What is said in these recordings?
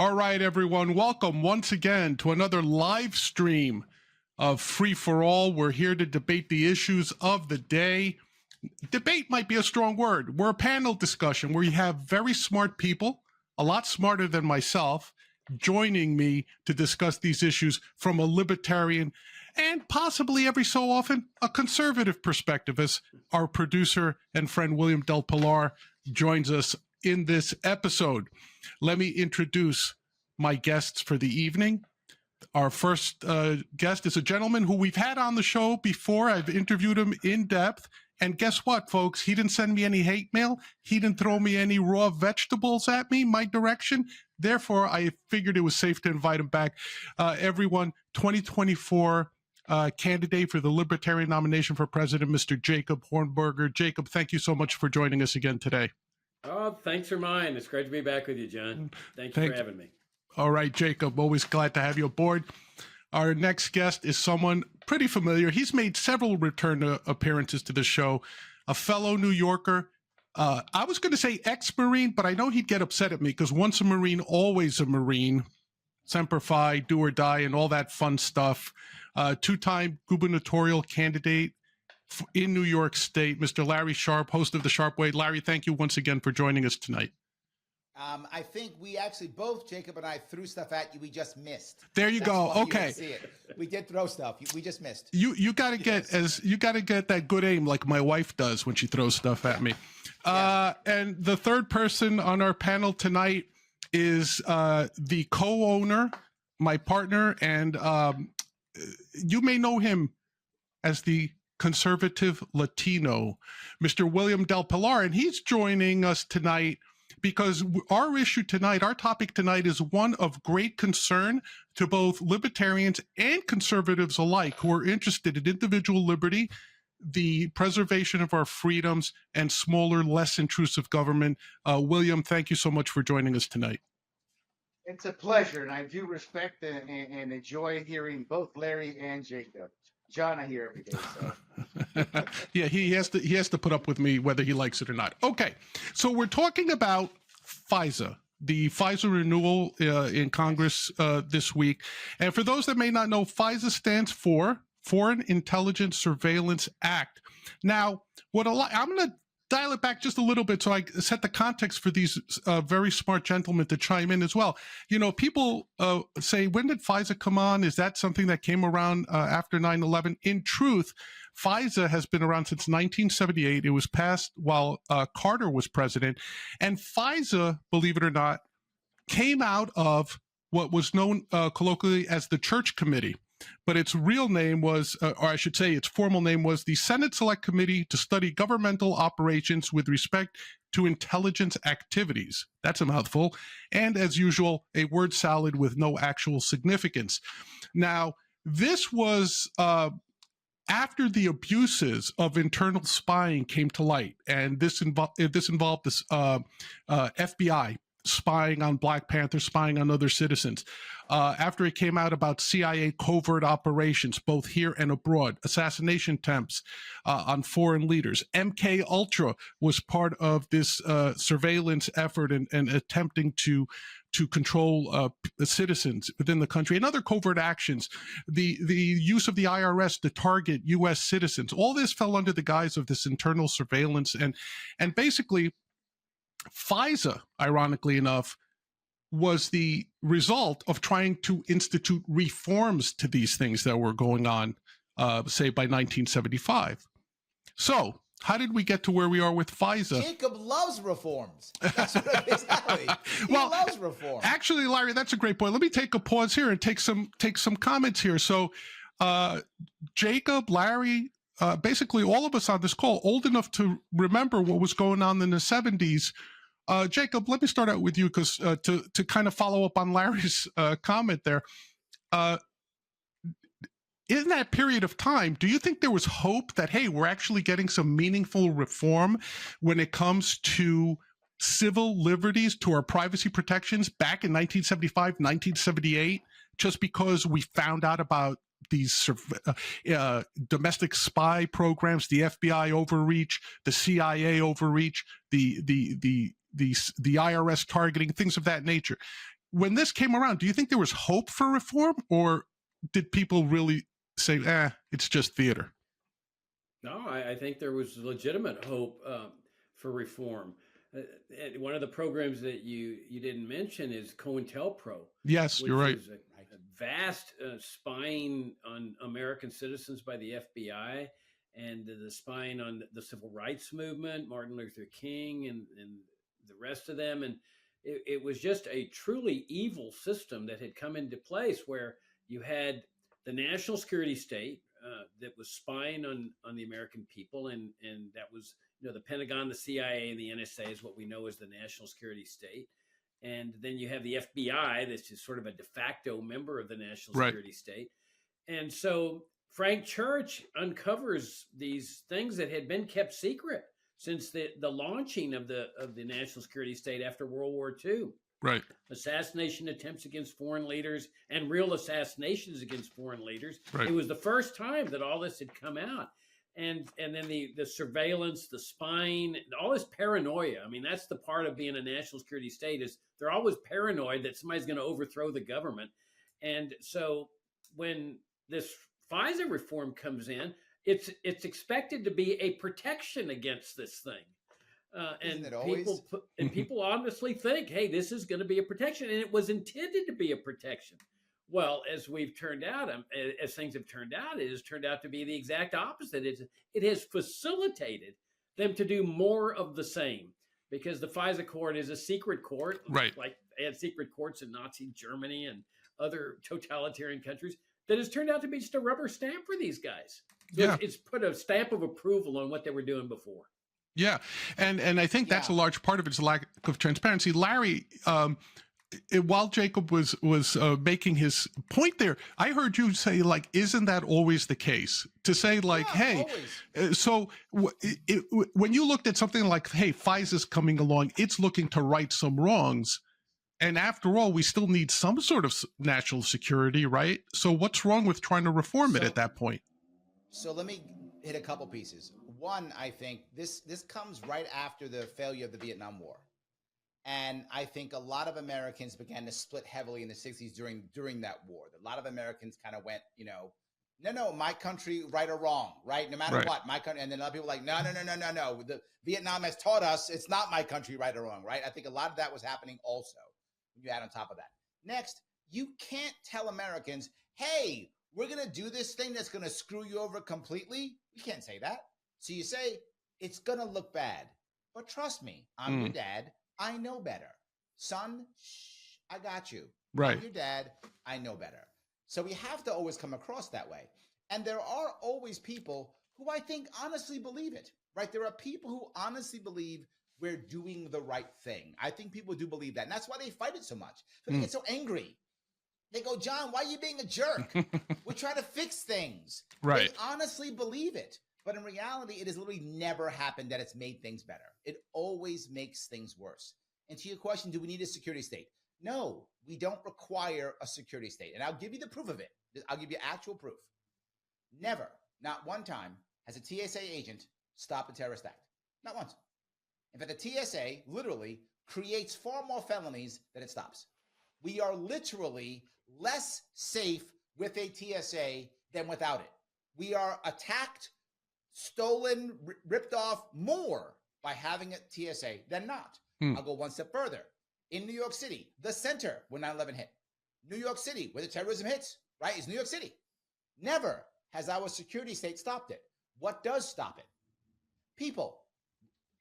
All right, everyone. Welcome once again to another live stream of Free for All. We're here to debate the issues of the day. Debate might be a strong word. We're a panel discussion where you have very smart people, a lot smarter than myself, joining me to discuss these issues from a libertarian and possibly every so often a conservative perspective, as our producer and friend William del Pilar joins us in this episode. Let me introduce my guests for the evening. Our first guest is a gentleman who we've had on the show before. I've interviewed him in depth. And guess what, folks? He didn't send me any hate mail. He didn't throw me any raw vegetables at me, my direction. Therefore, I figured it was safe to invite him back. Everyone, 2024 candidate for the Libertarian nomination for president, Mr. Jacob Hornberger. Jacob, thank you so much for joining us again today. Oh, thanks for mine. It's great to be back with you, John. Thank you for having me. All right, Jacob, always glad to have you aboard. Our next guest is someone pretty familiar. He's made several return appearances to the show, a fellow New Yorker. I was going to say ex-Marine, but I know he'd get upset at me because once a Marine, always a Marine. Semper Fi, do or die, and all that fun stuff. Two-time gubernatorial candidate in New York State, Mr. Larry Sharpe, host of The Sharpe Way. Larry, thank you once again for joining us tonight. I think we actually both, Jacob and I, threw stuff at you. We just missed. There you go. Okay. You see it. We did throw stuff. We just missed. You got to get that good aim like my wife does when she throws stuff at me. And the third person on our panel tonight is the co-owner, my partner, and you may know him as the conservative Latino, Mr. William del Pilar, and he's joining us tonight because our issue tonight, our topic tonight, is one of great concern to both libertarians and conservatives alike who are interested in individual liberty, the preservation of our freedoms, and smaller, less intrusive government. William, thank you so much for joining us tonight. It's a pleasure, and I do respect and enjoy hearing both Larry and Jacob. John, I hear every day. So. Yeah, he has to put up with me whether he likes it or not. Okay, so we're talking about FISA, the FISA renewal in Congress this week. And for those that may not know, FISA stands for Foreign Intelligence Surveillance Act. Now, I'm going to dial it back just a little bit so I set the context for these very smart gentlemen to chime in as well. You know, people say, when did FISA come on? Is that something that came around after 9/11? In truth, FISA has been around since 1978. It was passed while Carter was president. And FISA, believe it or not, came out of what was known colloquially as the Church Committee. But its real name was, or I should say its formal name was the Senate Select Committee to Study Governmental Operations with Respect to Intelligence Activities. That's a mouthful. And as usual, a word salad with no actual significance. Now, this was after the abuses of internal spying came to light. And this involved this FBI spying on Black Panthers, spying on other citizens. After it came out about CIA covert operations, both here and abroad, assassination attempts on foreign leaders. MK Ultra was part of this surveillance effort and attempting to control citizens within the country, and other covert actions, the use of the IRS to target U.S. citizens. All this fell under the guise of this internal surveillance, and basically FISA, ironically enough, was the result of trying to institute reforms to these things that were going on, say, by 1975. So how did we get to where we are with FISA? Jacob loves reforms. That's what it is, Larry. He loves reform. Actually, Larry, that's a great point. Let me take a pause here and take some comments here. So Jacob, Larry, basically all of us on this call, old enough to remember what was going on in the 70s. Jacob, let me start out with you because to kind of follow up on Larry's comment there. In that period of time, do you think there was hope that, hey, we're actually getting some meaningful reform when it comes to civil liberties, to our privacy protections back in 1975, 1978, just because we found out about these domestic spy programs, the FBI overreach, the CIA overreach, the IRS targeting, things of that nature? when this came around, do you think there was hope for reform, or did people really say, it's just theater? No, I think there was legitimate hope for reform. One of the programs that you didn't mention is COINTELPRO. Yes, you're right. Is a vast spying on American citizens by the FBI, and the spying on the civil rights movement, Martin Luther King, and the rest of them. And it was just a truly evil system that had come into place, where you had the national security state that was spying on the American people, and that was, the Pentagon, the CIA, and the NSA is what we know as the national security state. And then you have the FBI, that's just sort of a de facto member of the national security state. And so Frank Church uncovers these things that had been kept secret since the launching of the national security state after World War II. Right. Assassination attempts against foreign leaders and real assassinations against foreign leaders. Right. It was the first time that all this had come out. And then the surveillance, the spying, all this paranoia. I mean, that's the part of being a national security state, is they're always paranoid that somebody's going to overthrow the government. And so when this FISA reform comes in, it's expected to be a protection against this thing. People honestly think, hey, this is going to be a protection, and it was intended to be a protection. Well, as things have turned out, it has turned out to be the exact opposite. It has facilitated them to do more of the same, because the FISA court is a secret court, right? Like they had secret courts in Nazi Germany and other totalitarian countries, that has turned out to be just a rubber stamp for these guys. So it's put a stamp of approval on what they were doing before. Yeah, and I think that's a large part of its lack of transparency. Larry, while Jacob was making his point there, I heard you say, like, isn't that always the case? To say, like, hey, so when you looked at something like, hey, FISA's coming along, it's looking to right some wrongs. And after all, we still need some sort of national security, right? So what's wrong with trying to reform it at that point? So let me hit a couple pieces. One, I think this comes right after the failure of the Vietnam War. And I think a lot of Americans began to split heavily in the 60s during that war. A lot of Americans kind of went, no, my country, right or wrong, right? No matter what, my country. And then a lot of people were like, no. The Vietnam has taught us it's not my country, right or wrong, right? I think a lot of that was happening also when you add on top of that. Next, you can't tell Americans, hey, we're going to do this thing that's going to screw you over completely. You can't say that. So you say, it's going to look bad. But trust me, I'm your dad. I know better. Son, shh, I got you. Right. I'm your dad. I know better. So we have to always come across that way. And there are always people who I think honestly believe it, right? There are people who honestly believe we're doing the right thing. I think people do believe that. And that's why they fight it so much. They get so angry. They go, John, why are you being a jerk? We're trying to fix things. Right. They honestly believe it. But in reality, it has literally never happened that it's made things better. It always makes things worse. And to your question, do we need a security state? No, we don't require a security state. And I'll give you the proof of it. I'll give you actual proof. Never, not one time, has a TSA agent stopped a terrorist act. Not once. In fact, the TSA literally creates far more felonies than it stops. We are literally less safe with a TSA than without it. We are attacked, stolen, ripped off more by having a TSA than not. I'll go one step further. In New York City, the center where 9/11 hit. New York City, where the terrorism hits, right, is New York City. Never has our security state stopped it. What does stop it? People.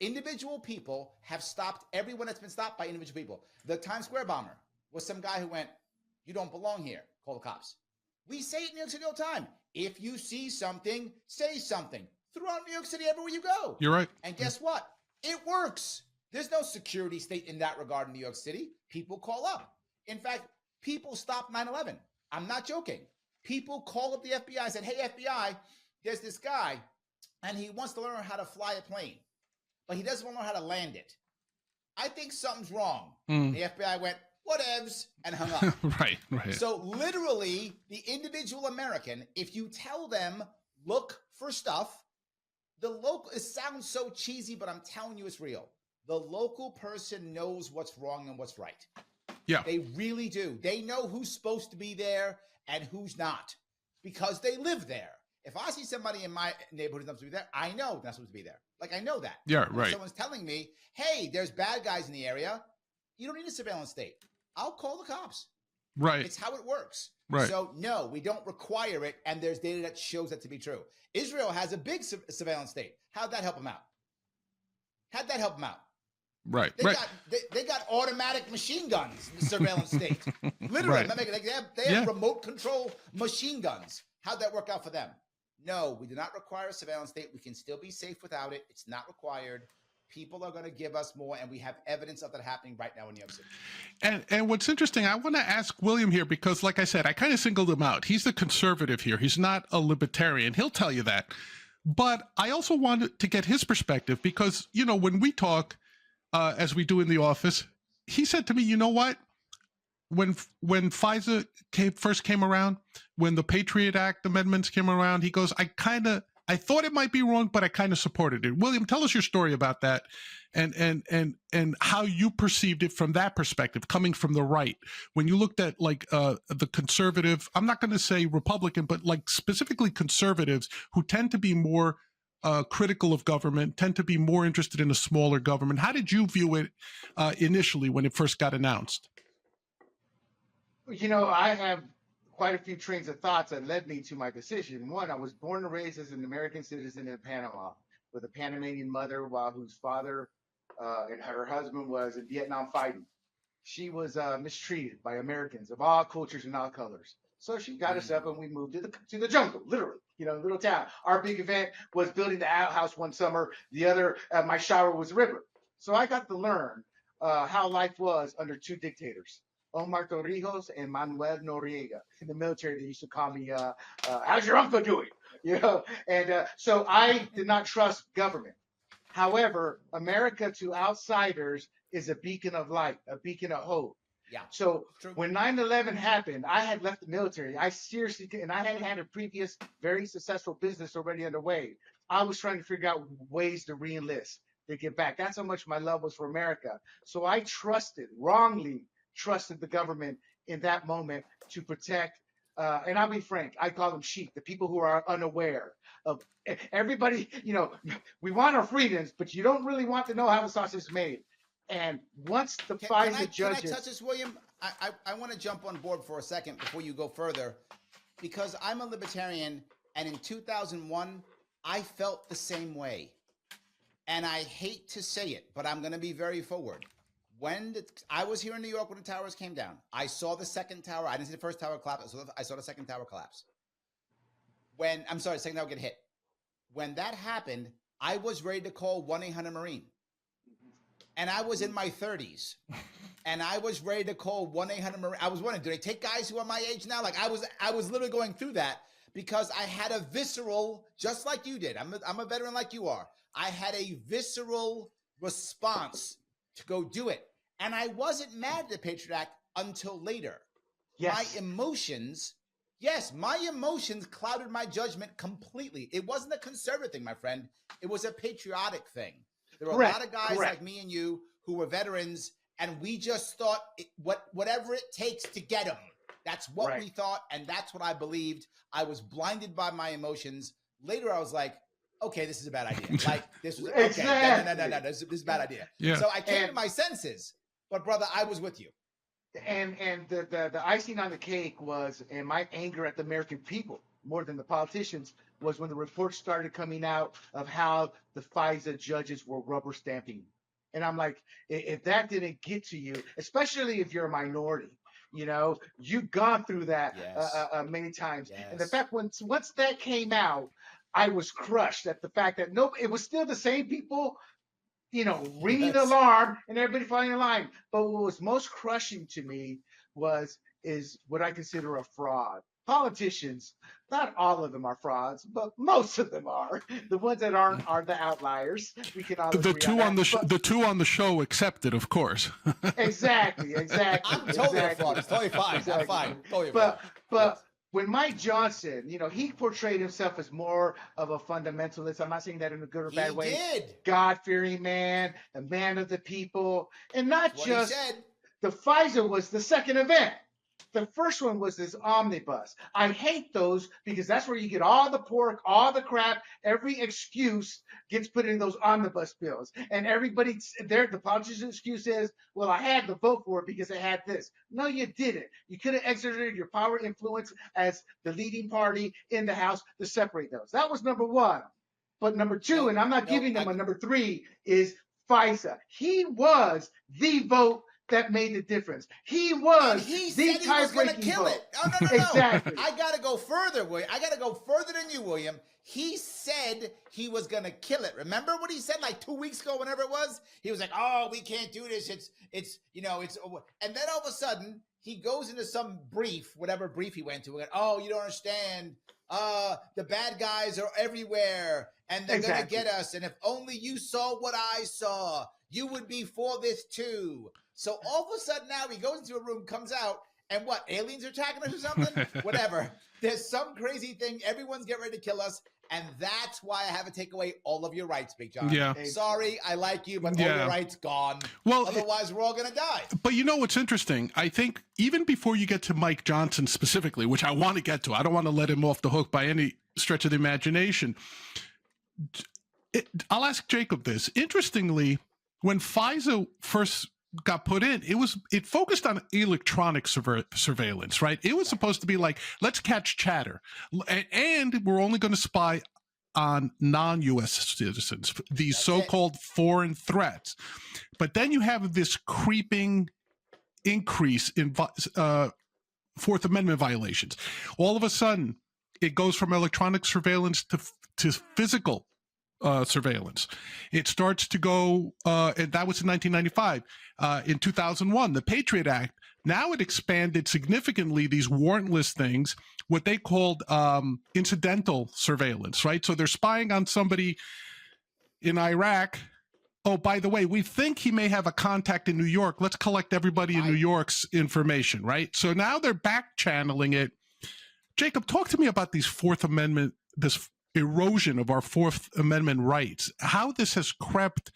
Individual people have stopped everyone that's been stopped by individual people. The Times Square bomber was some guy who went, you don't belong here, call the cops. We say it in New York City all the time. If you see something, say something. Throughout New York City, everywhere you go. You're right. And guess what? It works. There's no security state in that regard in New York City. People call up. In fact, people stopped 9/11. I'm not joking. People call up the FBI and said, hey, FBI, there's this guy, and he wants to learn how to fly a plane, but he doesn't want to learn how to land it. I think something's wrong. The FBI went, whatevs, and hung up. Right. So literally, the individual American, if you tell them, look for stuff, it sounds so cheesy, but I'm telling you it's real. The local person knows what's wrong and what's right. Yeah. They really do. They know who's supposed to be there and who's not because they live there. If I see somebody in my neighborhood who's not supposed to be there, I know they're not supposed to be there. Like, I know that. Yeah, And right. if someone's telling me, hey, there's bad guys in the area, you don't need a surveillance state. I'll call the cops. Right. It's how it works. Right. So, no, we don't require it, and there's data that shows that to be true. Israel has a big surveillance state. How'd that help them out? How'd that help them out? Right. They Right. got automatic machine guns in the surveillance state. Literally, Right. they have remote control machine guns. How'd that work out for them? No, we do not require a surveillance state. We can still be safe without it. It's not required. People are going to give us more, and we have evidence of that happening right now in New York City. And what's interesting, I want to ask William here because, like I said, I kind of singled him out. He's the conservative here. He's not a libertarian. He'll tell you that. But I also wanted to get his perspective because, you know, when we talk, as we do in the office, he said to me, you know what? When FISA first came around, when the Patriot Act amendments came around, he goes, I thought it might be wrong, but I kind of supported it. William, tell us your story about that and how you perceived it from that perspective, coming from the right. When you looked at like the conservative, I'm not going to say Republican, but like specifically conservatives who tend to be more critical of government, tend to be more interested in a smaller government. How did you view it initially when it first got announced? You know, I have quite a few trains of thoughts that led me to my decision. One, I was born and raised as an American citizen in Panama with a Panamanian mother, whose father and her husband was in Vietnam fighting. She was mistreated by Americans of all cultures and all colors. So she got us up and we moved to the jungle, literally, you know, little town. Our big event was building the outhouse one summer. The other, my shower was the river. So I got to learn how life was under two dictators, Omar Torrijos and Manuel Noriega. In the military, they used to call me, how's your uncle doing? You know, and so I did not trust government. However, America to outsiders is a beacon of light, a beacon of hope. Yeah. So when 9/11 happened, I had left the military. I seriously did, and I had a previous very successful business already underway. I was trying to figure out ways to re-enlist, to get back. That's how much my love was for America. So I wrongly trusted the government in that moment to protect, and I'll be frank, I call them sheep, the people who are unaware of everybody. You know, we want our freedoms, but you don't really want to know how the sausage is made. And once the FISA judges... Can I touch this, William? I want to jump on board for a second before you go further, because I'm a libertarian, and in 2001, I felt the same way. And I hate to say it, but I'm going to be very forward. I was here in New York when the towers came down. I saw the second tower. I didn't see the first tower collapse. I saw the second tower collapse. The second tower get hit. When that happened, I was ready to call 1-800-MARINE. And I was in my 30s. And I was ready to call 1-800-MARINE. I was wondering, do they take guys who are my age now? Like I was literally going through that because I had a visceral, just like you did. I'm a veteran like you are. I had a visceral response to go do it. And I wasn't mad at the Patriot Act until later. Yes. My emotions clouded my judgment completely. It wasn't a conservative thing, my friend. It was a patriotic thing. There were a lot of guys like me and you who were veterans, and we just thought whatever it takes to get them. That's what we thought, and that's what I believed. I was blinded by my emotions. Later, I was like, okay, this is a bad idea. Like, this was, okay, no, this is a bad idea. Yeah. So I came to my senses, but brother, I was with you. And the icing on the cake was, and my anger at the American people more than the politicians, was when the reports started coming out of how the FISA judges were rubber stamping. And I'm like, if that didn't get to you, especially if you're a minority, you know, you've gone through that many times. Yes. And the fact once that came out, I was crushed at the fact that it was still the same people, you know, ringing the alarm and everybody falling in line. But what was most crushing to me is what I consider a fraud. Politicians, not all of them are frauds, but most of them are. The ones that aren't are the outliers. We can all agree on that. The two on the show accepted, of course. Exactly. I'm totally a fraud. It's totally fine. Exactly. I'm fine. Totally But when Mike Johnson, you know, he portrayed himself as more of a fundamentalist. I'm not saying that in a good or bad way. He did. God-fearing man, a man of the people, and not What just he said. The FISA was the second event. The first one was this omnibus. I hate those because that's where you get all the pork, all the crap, every excuse gets put in those omnibus bills. And everybody there, the politician's excuse is, well, I had to vote for it because it had this. No, you didn't. You could have exerted your power influence as the leading party in the House to separate those. That was number one. But number two, and I'm not giving them a number three, is FISA. He was the vote that made the difference. He was the tie-breaking vote. Oh, no. Exactly. I got to go further, William. I got to go further than you, William. He said he was going to kill it. Remember what he said like 2 weeks ago, whenever it was? He was like, oh, we can't do this. It's and then all of a sudden he goes into some brief, whatever brief he went to, and, oh, you don't understand. The bad guys are everywhere and they're going to get us. And if only you saw what I saw, you would be for this too. So all of a sudden now he goes into a room, comes out, and what, aliens are attacking us or something? Whatever. There's some crazy thing. Everyone's getting ready to kill us. And that's why I have to take away all of your rights, Big John. Yeah. Sorry, I like you, but all your rights gone. Well, otherwise, we're all going to die. But you know what's interesting? I think even before you get to Mike Johnson specifically, which I want to get to, I don't want to let him off the hook by any stretch of the imagination. I'll ask Jacob this. Interestingly, when FISA first got put in, it focused on electronic surveillance, right? It was supposed to be like, let's catch chatter, and we're only going to spy on non-U.S. citizens, these so-called foreign threats. But then you have this creeping increase in Fourth Amendment violations. All of a sudden, it goes from electronic surveillance to physical surveillance. It starts to go, and that was in 1995. In 2001, the Patriot Act, now it expanded significantly these warrantless things, what they called incidental surveillance, right? So they're spying on somebody in Iraq. Oh, by the way, we think he may have a contact in New York. Let's collect everybody in New York's information, right? So now they're back channeling it. Jacob, talk to me about these Fourth Amendment, this erosion of our Fourth Amendment rights, how this has crept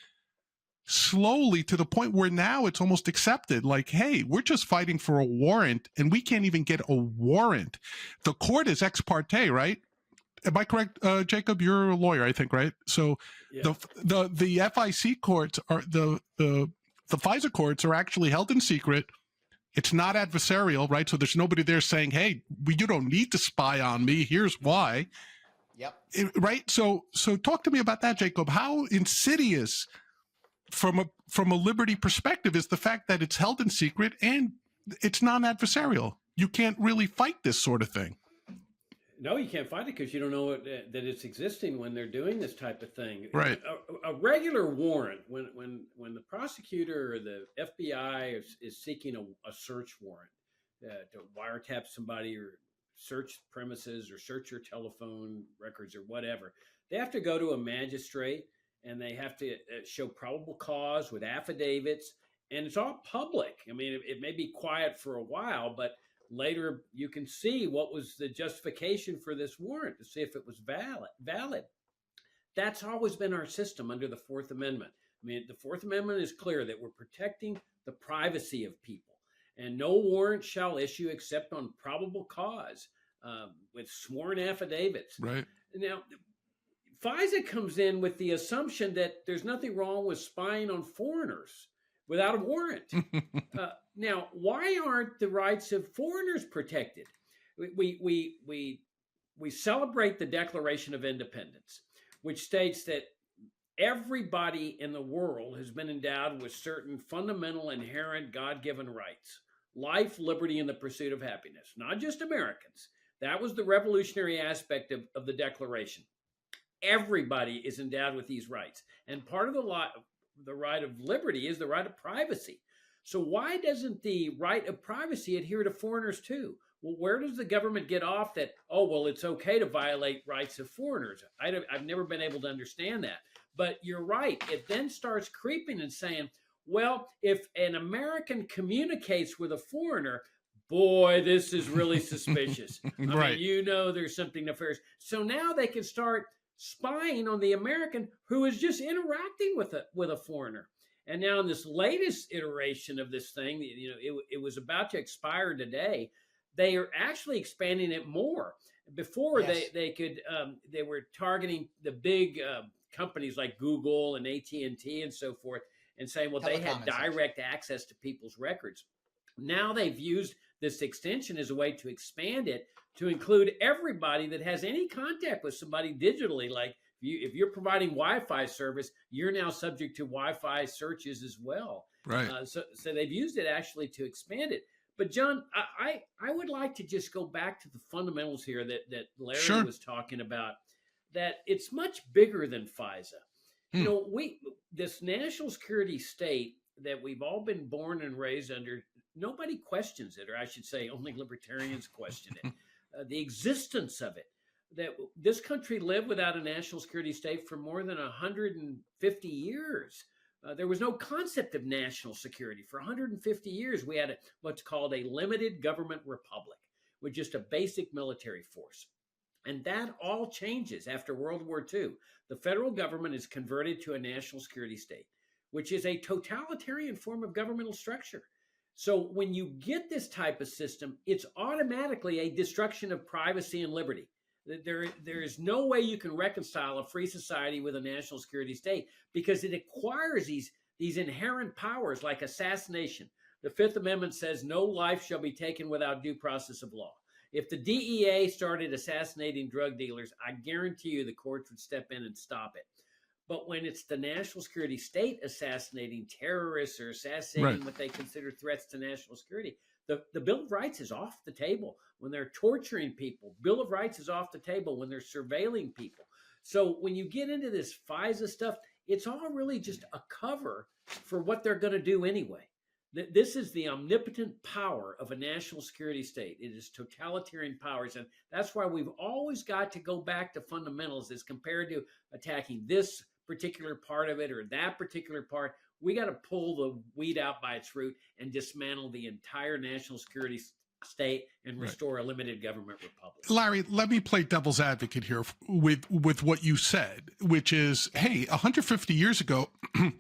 slowly to the point where now it's almost accepted. Like, hey, we're just fighting for a warrant and we can't even get a warrant. The court is ex parte, right? Am I correct, Jacob? You're a lawyer, I think, right? So yeah. the FIC courts are the FISA courts are actually held in secret. It's not adversarial, right? So there's nobody there saying, hey, you don't need to spy on me. Here's why. Yep. Right. So talk to me about that, Jacob. How insidious from a liberty perspective is the fact that it's held in secret and it's non-adversarial. You can't really fight this sort of thing. No, you can't fight it because you don't know that it's existing when they're doing this type of thing. Right. A regular warrant, when the prosecutor or the FBI is seeking a search warrant to wiretap somebody or search premises or search your telephone records or whatever, they have to go to a magistrate and they have to show probable cause with affidavits, and it's all public. I mean, it may be quiet for a while, but later you can see what was the justification for this warrant to see if it was valid. That's always been our system under the Fourth Amendment. I mean, the Fourth Amendment is clear that we're protecting the privacy of people, and no warrant shall issue except on probable cause with sworn affidavits. Right. Now, FISA comes in with the assumption that there's nothing wrong with spying on foreigners without a warrant. Now, why aren't the rights of foreigners protected? We celebrate the Declaration of Independence, which states that everybody in the world has been endowed with certain fundamental, inherent, God-given rights: life, liberty, and the pursuit of happiness. Not just Americans. That was the revolutionary aspect of the Declaration. Everybody is endowed with these rights. And part of the right of liberty is the right of privacy. So why doesn't the right of privacy adhere to foreigners too? Well, where does the government get off that, oh, well, it's okay to violate rights of foreigners? I've never been able to understand that. But you're right. It then starts creeping and saying, well, if an American communicates with a foreigner, boy, this is really suspicious. Right. I mean, there's something nefarious. So now they can start spying on the American who is just interacting with a foreigner. And now in this latest iteration of this thing, it was about to expire today. They are actually expanding it more. Before Yes. they were targeting the big companies like Google and AT&T and so forth, and saying, well, they Telecom had and such. direct access to people's records. Now they've used this extension as a way to expand it to include everybody that has any contact with somebody digitally. Like if you're providing Wi-Fi service, you're now subject to Wi-Fi searches as well. Right. So they've used it actually to expand it. But John, I would like to just go back to the fundamentals here that Larry Sure. was talking about, that it's much bigger than FISA. This national security state that we've all been born and raised under, nobody questions it, or I should say only libertarians question it. The existence of it, that this country lived without a national security state for more than 150 years. There was no concept of national security. For 150 years, we had what's called a limited government republic with just a basic military force. And that all changes after World War II. The federal government is converted to a national security state, which is a totalitarian form of governmental structure. So when you get this type of system, it's automatically a destruction of privacy and liberty. There is no way you can reconcile a free society with a national security state, because it acquires these inherent powers like assassination. The Fifth Amendment says no life shall be taken without due process of law. If the DEA started assassinating drug dealers, I guarantee you the courts would step in and stop it. But when it's the national security state assassinating terrorists or assassinating what they consider threats to national security, the Bill of Rights is off the table. When they're torturing people, Bill of Rights is off the table when they're surveilling people. So when you get into this FISA stuff, it's all really just a cover for what they're going to do anyway. This is the omnipotent power of a national security state. It is totalitarian powers. And that's why we've always got to go back to fundamentals as compared to attacking this particular part of it or that particular part. We got to pull the weed out by its root and dismantle the entire national security state and restore a limited government republic. Larry, let me play devil's advocate here with what you said, which is, hey, 150 years ago,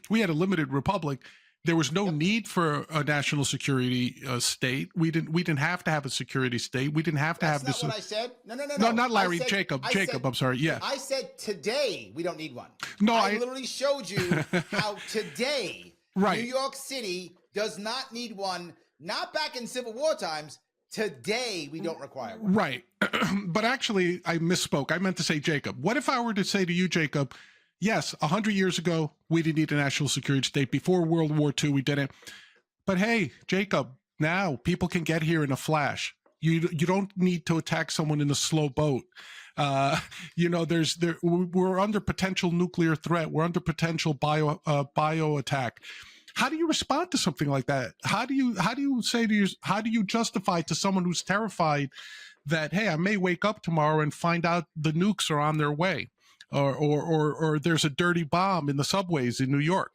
we had a limited republic. There was no need for a national security state. We didn't have to have a security state. We didn't have to have this. That's not what I said. No. No, not Larry. Jacob. I'm sorry. Yeah. I said today we don't need one. No, I literally showed you how today New York City does not need one. Not back in Civil War times. Today we don't require one. Right. But actually, I misspoke. I meant to say Jacob. What if I were to say to you, Jacob, yes, 100 years ago, we didn't need a national security state. Before World War II, we didn't. But hey, Jacob, now people can get here in a flash. You don't need to attack someone in a slow boat. We're under potential nuclear threat. We're under potential bio attack. How do you respond to something like that? How do you justify to someone who's terrified that, hey, I may wake up tomorrow and find out the nukes are on their way? Or there's a dirty bomb in the subways in New York.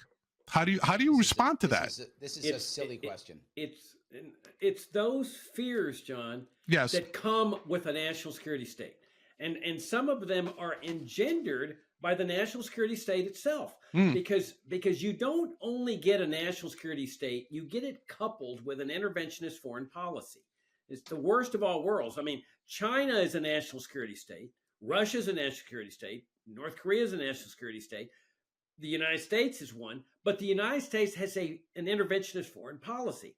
How do you respond to that? This is a silly question. It's those fears, John, yes, that come with a national security state, and some of them are engendered by the national security state itself, because you don't only get a national security state, you get it coupled with an interventionist foreign policy. It's the worst of all worlds. I mean, China is a national security state. Russia is a national security state. North Korea is a national security state. The United States is one, but the United States has an interventionist foreign policy.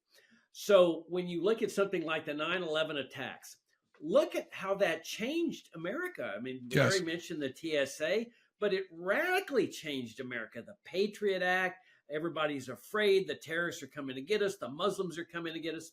So when you look at something like the 9/11 attacks, look at how that changed America. I mean, Larry mentioned the TSA, but it radically changed America. The Patriot Act, everybody's afraid the terrorists are coming to get us. The Muslims are coming to get us.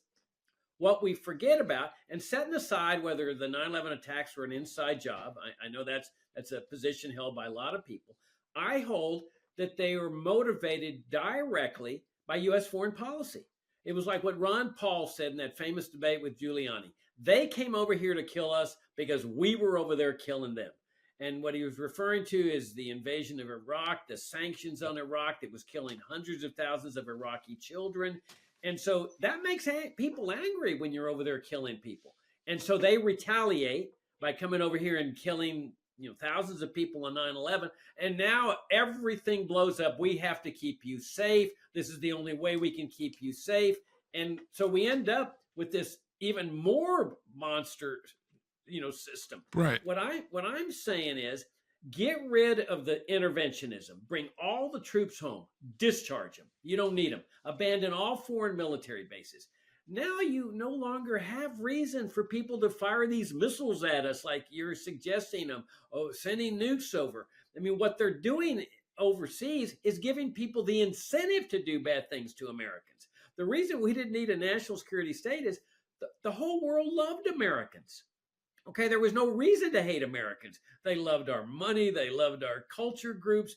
What we forget about, and setting aside whether the 9/11 attacks were an inside job, I know that's a position held by a lot of people. I hold that they were motivated directly by U.S. foreign policy. It was like what Ron Paul said in that famous debate with Giuliani. They came over here to kill us because we were over there killing them. And what he was referring to is the invasion of Iraq, the sanctions on Iraq that was killing hundreds of thousands of Iraqi children. And so that makes people angry when you're over there killing people. And so they retaliate by coming over here and killing thousands of people on 9/11, and now everything blows up. We have to keep you safe. This is the only way we can keep you safe. And so we end up with this even more monster, system. Right. What I'm saying is, get rid of the interventionism. Bring all the troops home. Discharge them. You don't need them. Abandon all foreign military bases. Now you no longer have reason for people to fire these missiles at us like you're suggesting them, sending nukes over. I mean, what they're doing overseas is giving people the incentive to do bad things to Americans. The reason we didn't need a national security state is the whole world loved Americans. Okay, there was no reason to hate Americans. They loved our money. They loved our culture groups.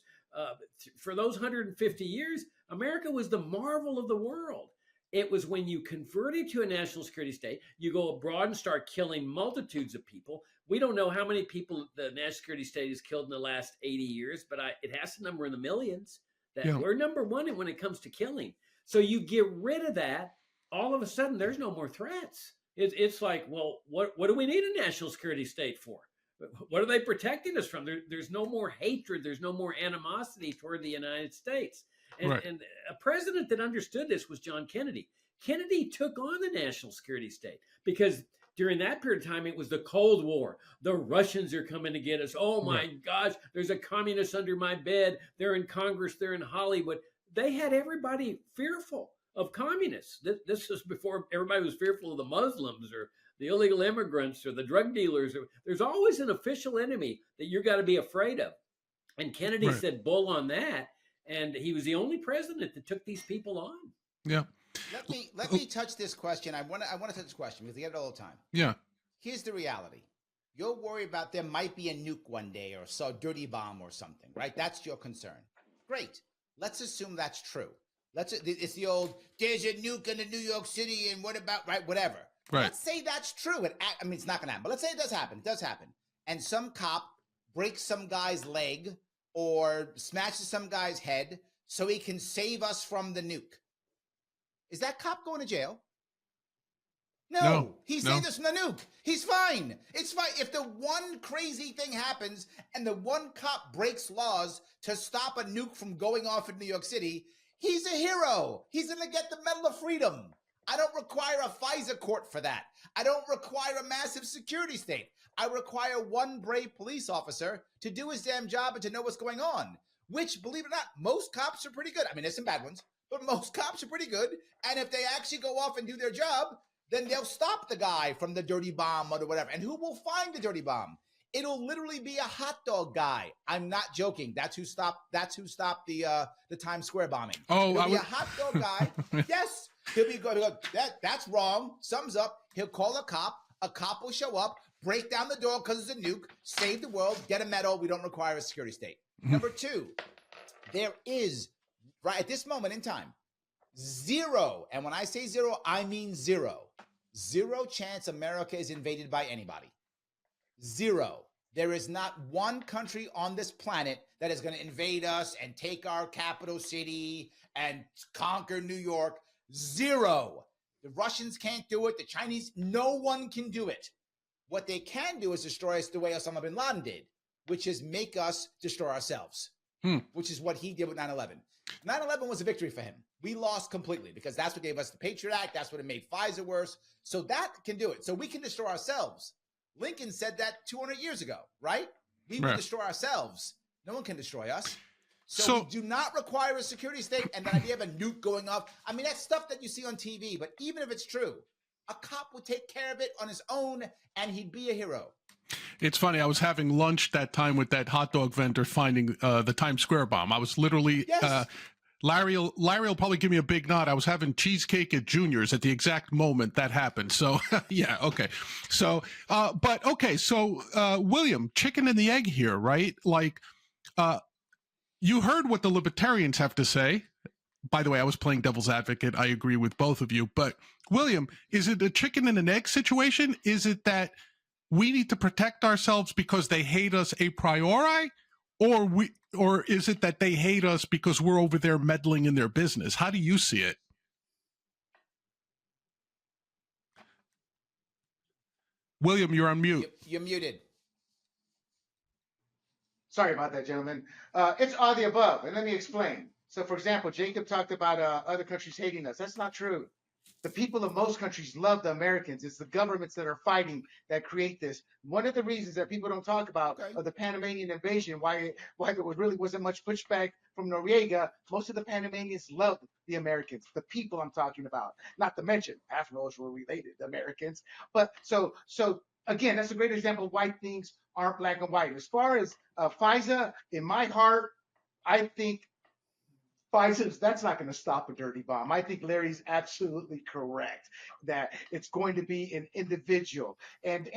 For those 150 years, America was the marvel of the world. It was when you converted to a national security state, you go abroad and start killing multitudes of people. We don't know how many people the national security state has killed in the last 80 years, but it has to number in the millions. We're number one when it comes to killing. So you get rid of that, all of a sudden there's no more threats. It's like, well, what do we need a national security state for? What are they protecting us from? There's no more hatred. There's no more animosity toward the United States. And a president that understood this was John Kennedy. Kennedy took on the national security state because during that period of time, it was the Cold War. The Russians are coming to get us. Oh my gosh, there's a communist under my bed. They're in Congress. They're in Hollywood. They had everybody fearful of communists. This was before everybody was fearful of the Muslims or the illegal immigrants or the drug dealers. There's always an official enemy that you've got to be afraid of. And Kennedy said bull on that. And he was the only president that took these people on. Yeah. Let me touch this question. I want to touch this question because we get it all the time. Yeah. Here's the reality. You're worried about there might be a nuke one day or so dirty bomb or something, right? That's your concern. Great. Let's assume that's true. It's the old, there's a nuke in New York City and what about, right? Whatever. Right. Let's say that's true. It's not going to happen, but let's say it does happen. It does happen. And some cop breaks some guy's leg or smashes some guy's head so he can save us from the nuke. Is that cop going to jail? No. He saved us from the nuke. He's fine. It's fine. If the one crazy thing happens and the one cop breaks laws to stop a nuke from going off in New York City, he's a hero. He's going to get the Medal of Freedom. I don't require a FISA court for that. I don't require a massive security state. I require one brave police officer to do his damn job and to know what's going on, which, believe it or not, most cops are pretty good. I mean, there's some bad ones, but most cops are pretty good. And if they actually go off and do their job, then they'll stop the guy from the dirty bomb or whatever. And who will find the dirty bomb? It'll literally be a hot dog guy. I'm not joking. That's who stopped the Times Square bombing. Oh, it'll be a hot dog guy. Yes. He'll be going, that's wrong. Sums up. He'll call a cop. A cop will show up, break down the door because it's a nuke, save the world, get a medal. We don't require a security state. Number two, there is, right at this moment in time, zero, and when I say zero, I mean zero chance America is invaded by anybody. Zero. There is not one country on this planet that is going to invade us and take our capital city and conquer New York. Zero. The Russians can't do it. The Chinese, no one can do it. What they can do is destroy us the way Osama bin Laden did, which is make us destroy ourselves, which is what he did with 9/11. 9/11 was a victory for him. We lost completely because that's what gave us the Patriot Act. That's what it made FISA worse. So that can do it. So we can destroy ourselves. Lincoln said that 200 years ago, right? We will destroy ourselves. No one can destroy us. So we do not require a security state, and the idea of a nuke going off. I mean, that's stuff that you see on TV, but even if it's true, a cop would take care of it on his own, and he'd be a hero. It's funny. I was having lunch that time with that hot dog vendor finding the Times Square bomb. I was literally, Larry will probably give me a big nod. I was having cheesecake at Junior's at the exact moment that happened. So, yeah, okay. So, William, chicken and the egg here, right? Like, you heard what the Libertarians have to say. By the way, I was playing devil's advocate. I agree with both of you. But, William, is it a chicken and an egg situation? Is it that we need to protect ourselves because they hate us a priori? Or is it that they hate us because we're over there meddling in their business? How do you see it? William, you're on mute. You're muted. Sorry about that, gentlemen. It's all the above, and let me explain. So, for example, Jacob talked about other countries hating us. That's not true. The people of most countries love the Americans. It's the governments that are fighting that create this. One of the reasons that people don't talk about the Panamanian invasion, why there really wasn't much pushback from Noriega. Most of the Panamanians loved the Americans, the people I'm talking about. Not to mention, after all, were related to Americans. But so again, that's a great example of why things aren't black and white. As far as FISA, in my heart, I think FISA, that's not going to stop a dirty bomb. I think Larry's absolutely correct that it's going to be an individual. And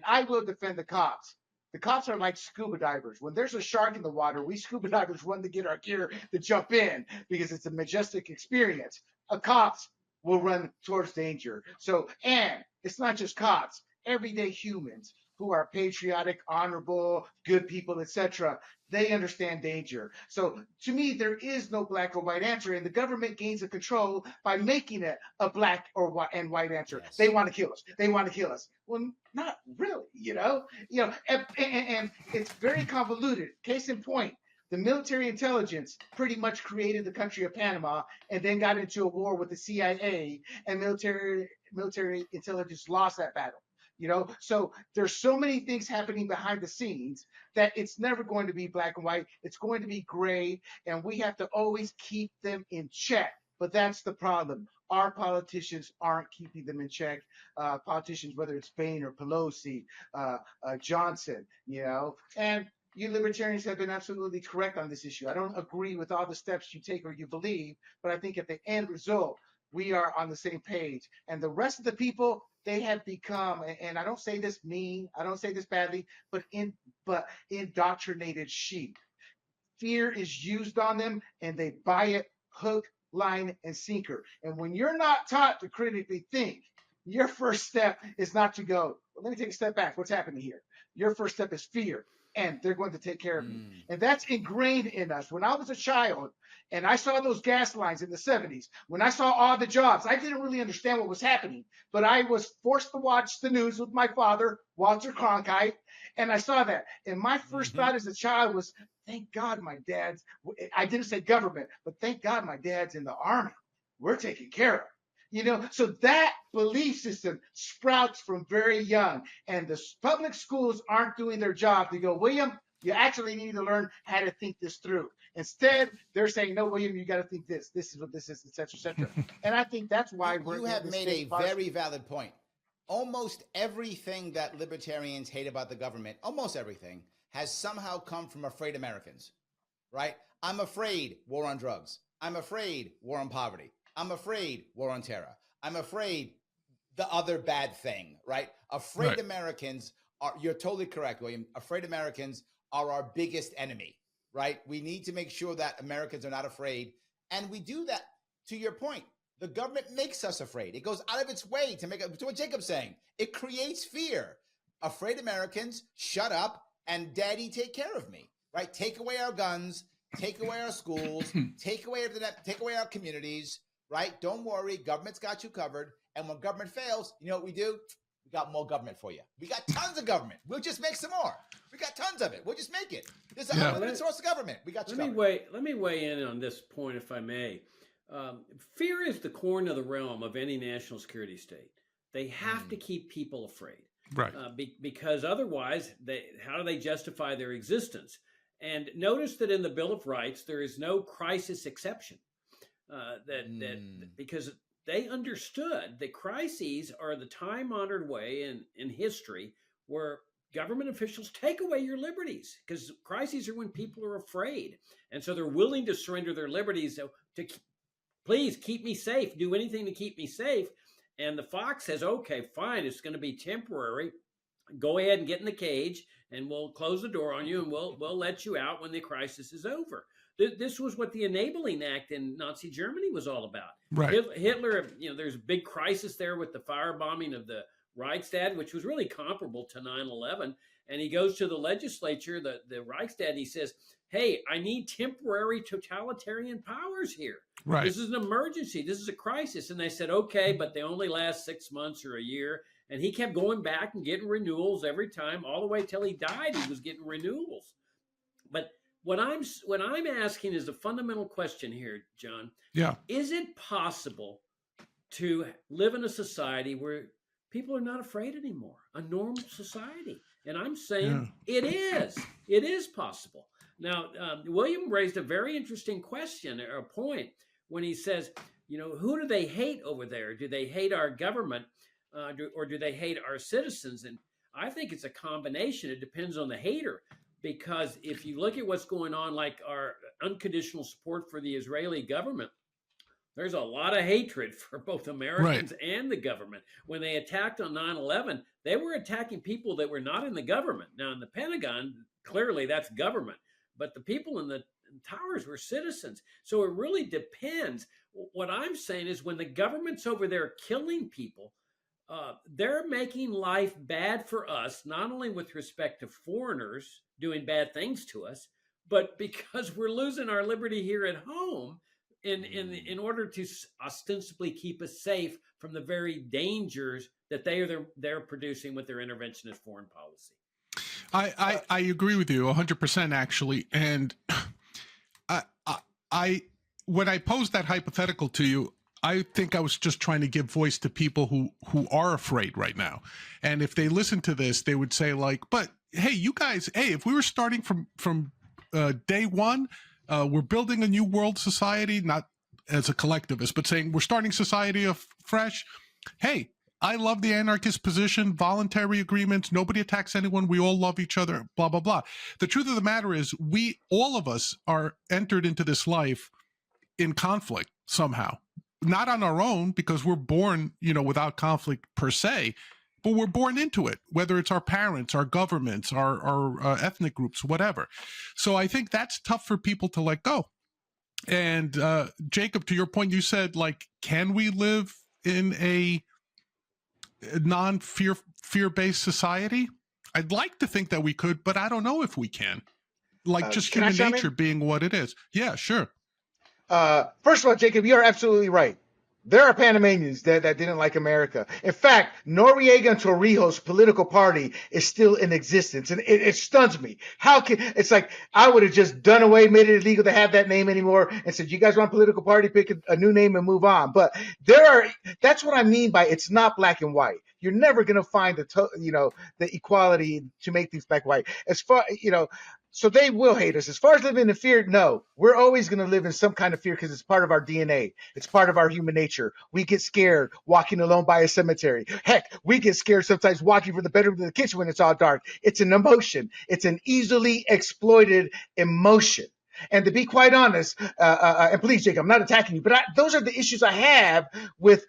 I will defend the cops. The cops are like scuba divers. When there's a shark in the water, we scuba divers run to get our gear to jump in because it's a majestic experience. Cops will run towards danger. So, and it's not just cops, everyday humans who are patriotic, honorable, good people, etc. They understand danger. So to me, there is no black or white answer, and the government gains a control by making it a black or white and white answer. Yes. They want to kill us. They want to kill us. Well, not really, and it's very convoluted. Case in point, the military intelligence pretty much created the country of Panama and then got into a war with the CIA, and military intelligence lost that battle. So there's so many things happening behind the scenes that it's never going to be black and white. It's going to be gray, and we have to always keep them in check. But that's the problem. Our politicians aren't keeping them in check. Politicians, whether it's Bain or Pelosi, Johnson, and you libertarians have been absolutely correct on this issue. I don't agree with all the steps you take or you believe, but I think at the end result, we are on the same page. And the rest of the people, they have become, and I don't say this mean, I don't say this badly, but indoctrinated sheep. Fear is used on them, and they buy it hook, line, and sinker. And when you're not taught to critically think, your first step is not to go, well, let me take a step back. What's happening here? Your first step is fear, and they're going to take care of me. And that's ingrained in us. When I was a child, and I saw those gas lines in the 70s, when I saw all the jobs, I didn't really understand what was happening, but I was forced to watch the news with my father, Walter Cronkite, and I saw that. And my first thought as a child was, thank God my dad's, I didn't say government, but thank God my dad's in the army. We're taken care of. So that belief system sprouts from very young, and the public schools aren't doing their job to go, William, you actually need to learn how to think this through. Instead, they're saying, no, William, you got to think this. This is what this is, et cetera, et cetera. And I think that's why you have made a very valid point. Almost everything that libertarians hate about the government, almost everything, has somehow come from afraid Americans, right? I'm afraid war on drugs. I'm afraid war on poverty. I'm afraid war on terror. I'm afraid the other bad thing, right? Afraid Americans are, you're totally correct, William. Afraid Americans are our biggest enemy, right? We need to make sure that Americans are not afraid. And we do that, to your point. The government makes us afraid. It goes out of its way to make it, to what Jacob's saying. It creates fear. Afraid Americans, shut up, and daddy, take care of me, right? Take away our guns, take away our schools, take away our communities, right? Don't worry, government's got you covered. And when government fails, you know what we do? We got more government for you. We got tons of government. We'll just make some more. We got tons of it. We'll just make it. There's a unlimited source of government. We got you covered. Let me weigh in on this point, if I may. Fear is the core of the realm of any national security state. They have to keep people afraid, right? Because otherwise, how do they justify their existence? And notice that in the Bill of Rights, there is no crisis exception. Because they understood that crises are the time-honored way in history where government officials take away your liberties, because crises are when people are afraid. And so they're willing to surrender their liberties to please keep me safe, do anything to keep me safe. And the fox says, okay, fine, it's going to be temporary. Go ahead and get in the cage and we'll close the door on you and we'll let you out when the crisis is over. This was what the Enabling Act in Nazi Germany was all about. Right. Hitler, there's a big crisis there with the firebombing of the Reichstag, which was really comparable to 9/11. And he goes to the legislature, the Reichstag, and he says, hey, I need temporary totalitarian powers here. Right. This is an emergency. This is a crisis. And they said, okay, but they only last 6 months or a year. And he kept going back and getting renewals every time, all the way till he died. He was getting renewals. But what I'm asking is a fundamental question here, John. Yeah. Is it possible to live in a society where people are not afraid anymore, a normal society? And I'm saying it is. It is possible. Now, William raised a very interesting question or a point when he says, who do they hate over there? Do they hate our government or do they hate our citizens? And I think it's a combination. It depends on the hater. Because if you look at what's going on, like our unconditional support for the Israeli government, there's a lot of hatred for both Americans and the government. When they attacked on 9/11, they were attacking people that were not in the government. Now, in the Pentagon, clearly that's government. But the people in the towers were citizens. So it really depends. What I'm saying is when the government's over there killing people, they're making life bad for us, not only with respect to foreigners doing bad things to us, but because we're losing our liberty here at home in order to ostensibly keep us safe from the very dangers that they're producing with their interventionist foreign policy. I agree with you 100% actually. And I when I posed that hypothetical to you, I think I was just trying to give voice to people who are afraid right now. And if they listen to this, they would say like, but hey, you guys, if we were starting from day one, we're building a new world society, not as a collectivist, but saying we're starting society afresh. Hey, I love the anarchist position, voluntary agreements, nobody attacks anyone, we all love each other, blah, blah, blah. The truth of the matter is all of us are entered into this life in conflict somehow. Not on our own, because we're born, without conflict per se, but we're born into it, whether it's our parents, our governments, our ethnic groups, whatever. So I think that's tough for people to let go. And Jacob, to your point, you said, like, can we live in a non-fear-based society? I'd like to think that we could, but I don't know if we can. Like, just human nature being what it is. Yeah, sure. First of all, Jacob, you are absolutely right. There are Panamanians that didn't like America. In fact, Noriega and Torrijos' political party is still in existence, and it stuns me. It's like I would have just done away, made it illegal to have that name anymore, and said, "You guys want a political party? Pick a new name and move on." But that's what I mean by it's not black and white. You're never going to find the equality to make things black and white. As far so they will hate us. As far as living in fear, no. We're always going to live in some kind of fear because it's part of our DNA. It's part of our human nature. We get scared walking alone by a cemetery. Heck, we get scared sometimes walking from the bedroom to the kitchen when it's all dark. It's an emotion. It's an easily exploited emotion. And to be quite honest, and please, Jake, I'm not attacking you, but those are the issues I have with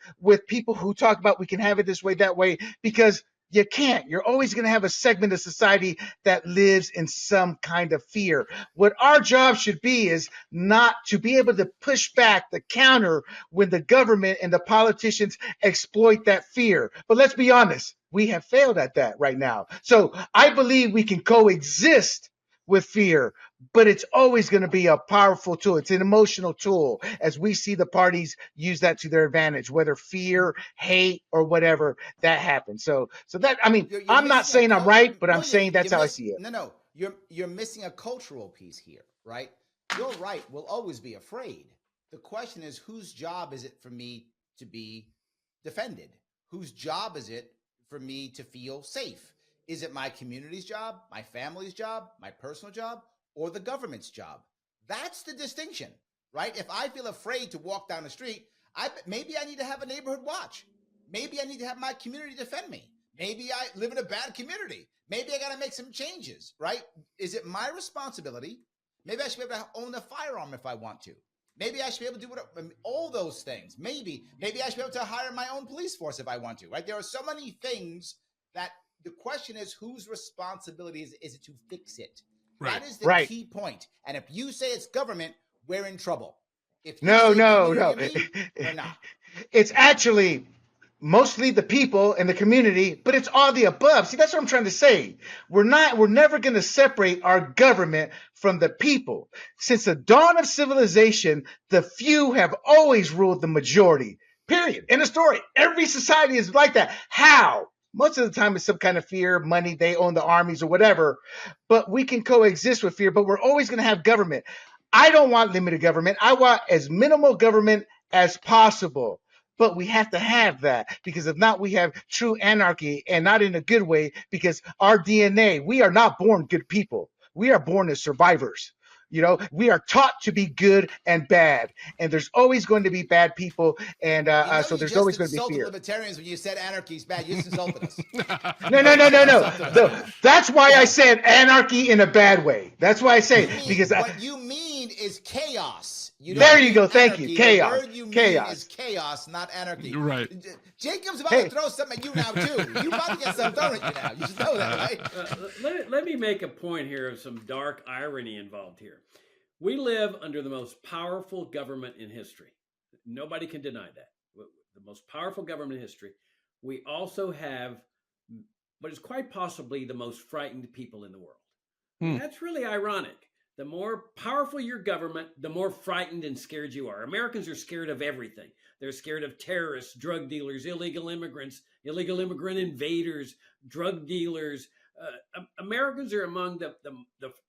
people who talk about we can have it this way, that way, because you can't. You're always going to have a segment of society that lives in some kind of fear. What our job should be is not to be able to push back the counter when the government and the politicians exploit that fear. But let's be honest, we have failed at that right now. So I believe we can coexist with fear, but it's always going to be a powerful tool. It's an emotional tool as we see the parties use that to their advantage, whether fear, hate, or whatever that happens. So that, I mean, I'm not saying I'm right, but I'm saying that's how I see it. No, you're missing a cultural piece here, right? You're right. We'll always be afraid. The question is, whose job is it for me to be defended? Whose job is it for me to feel safe? Is it my community's job, my family's job, my personal job, or the government's job? That's the distinction, right? If I feel afraid to walk down the street, maybe I need to have a neighborhood watch. Maybe I need to have my community defend me. Maybe I live in a bad community. Maybe I got to make some changes, right? Is it my responsibility? Maybe I should be able to own a firearm if I want to. Maybe I should be able to do all those things. Maybe I should be able to hire my own police force if I want to, right? There are so many things that the question is, whose responsibility is it to fix it? Right. That is the key point. And if you say it's government, we're in trouble. If you No. we're not. It's actually mostly the people and the community, but it's all the above. See, that's what I'm trying to say. We're never going to separate our government from the people. Since the dawn of civilization, the few have always ruled the majority. Period. End of story. Every society is like that. How? Most of the time it's some kind of fear, money, they own the armies or whatever. But we can coexist with fear, but we're always going to have government. I don't want limited government. I want as minimal government as possible. But we have to have that, because if not, we have true anarchy, and not in a good way, because our DNA, we are not born good people. We are born as survivors. We are taught to be good and bad, and there's always going to be bad people, and so You there's just always going to be insulted fear. libertarians when you said anarchy is bad. You just insulted us. No. That's why I said anarchy in a bad way. That's why I say it, because what you mean is chaos. There you go. Thank you. Chaos. The word you Chaos. mean is chaos, not anarchy. Right. Jacob's about to throw something at you now too. You about to get something thrown at you now. You should know that, right? Let me make a point here of some dark irony involved here. We live under the most powerful government in history. Nobody can deny that. The most powerful government in history. We also have what is quite possibly the most frightened people in the world. That's really ironic. The more powerful your government, the more frightened and scared you are. Americans are scared of everything. They're scared of terrorists, drug dealers, illegal immigrants, illegal immigrant invaders, drug dealers. Americans are among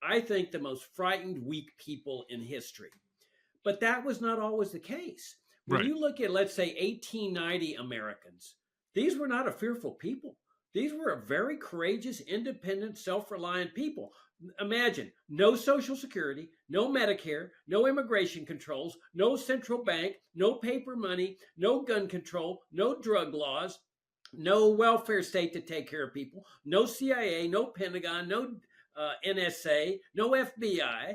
I think, the most frightened, weak people in history. But that was not always the case. When you look at, let's say, 1890 Americans, these were not a fearful people. These were a very courageous, independent, self-reliant people. Imagine no Social Security, no Medicare, no immigration controls, no central bank, no paper money, no gun control, no drug laws, no welfare state to take care of people, no CIA, no Pentagon, no NSA, no FBI.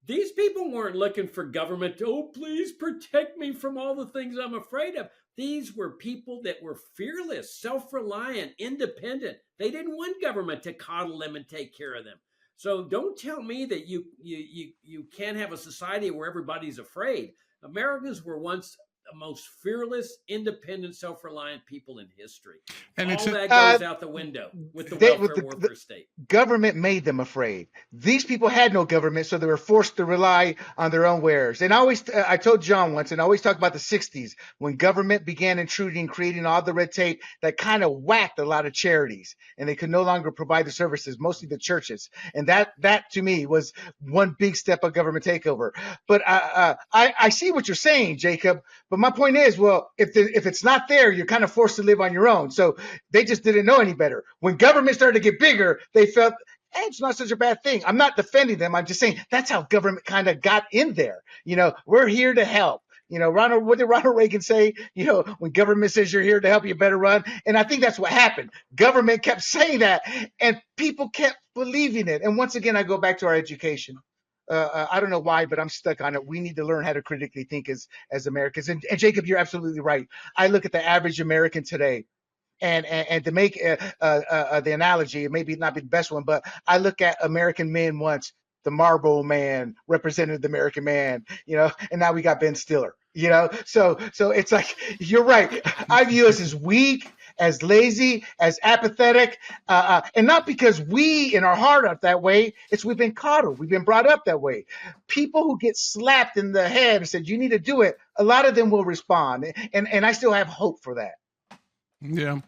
These people weren't looking for government. Oh, please protect me from all the things I'm afraid of. These were people that were fearless, self-reliant, independent. They didn't want government to coddle them and take care of them. So don't tell me that you can't have a society where everybody's afraid. Americans were once the most fearless, independent, self-reliant people in history. And all that goes out the window with the welfare warfare state. Government made them afraid. These people had no government, so they were forced to rely on their own wares. And I told John once, and I always talk about the 60s, when government began intruding, creating all the red tape that kind of whacked a lot of charities, and they could no longer provide the services, mostly the churches. And that to me was one big step of government takeover. But I see what you're saying, Jacob. But my point is, well, if it's not there, you're kind of forced to live on your own. So they just didn't know any better. When government started to get bigger, they felt, hey, it's not such a bad thing. I'm not defending them. I'm just saying that's how government kind of got in there. We're here to help. What did Ronald Reagan say? When government says you're here to help, you better run. And I think that's what happened. Government kept saying that, and people kept believing it. And once again, I go back to our education. I don't know why, but I'm stuck on it. We need to learn how to critically think as Americans. And Jacob, you're absolutely right. I look at the average American today, and to make the analogy, it may not be the best one, but I look at American men once. The Marlboro Man represented the American man, and now we got Ben Stiller, So it's like, you're right. I view us as weak, as lazy, as apathetic, and not because we in our heart are that way. It's we've been coddled. We've been brought up that way. People who get slapped in the head and said, you need to do it, a lot of them will respond. And I still have hope for that. Yeah.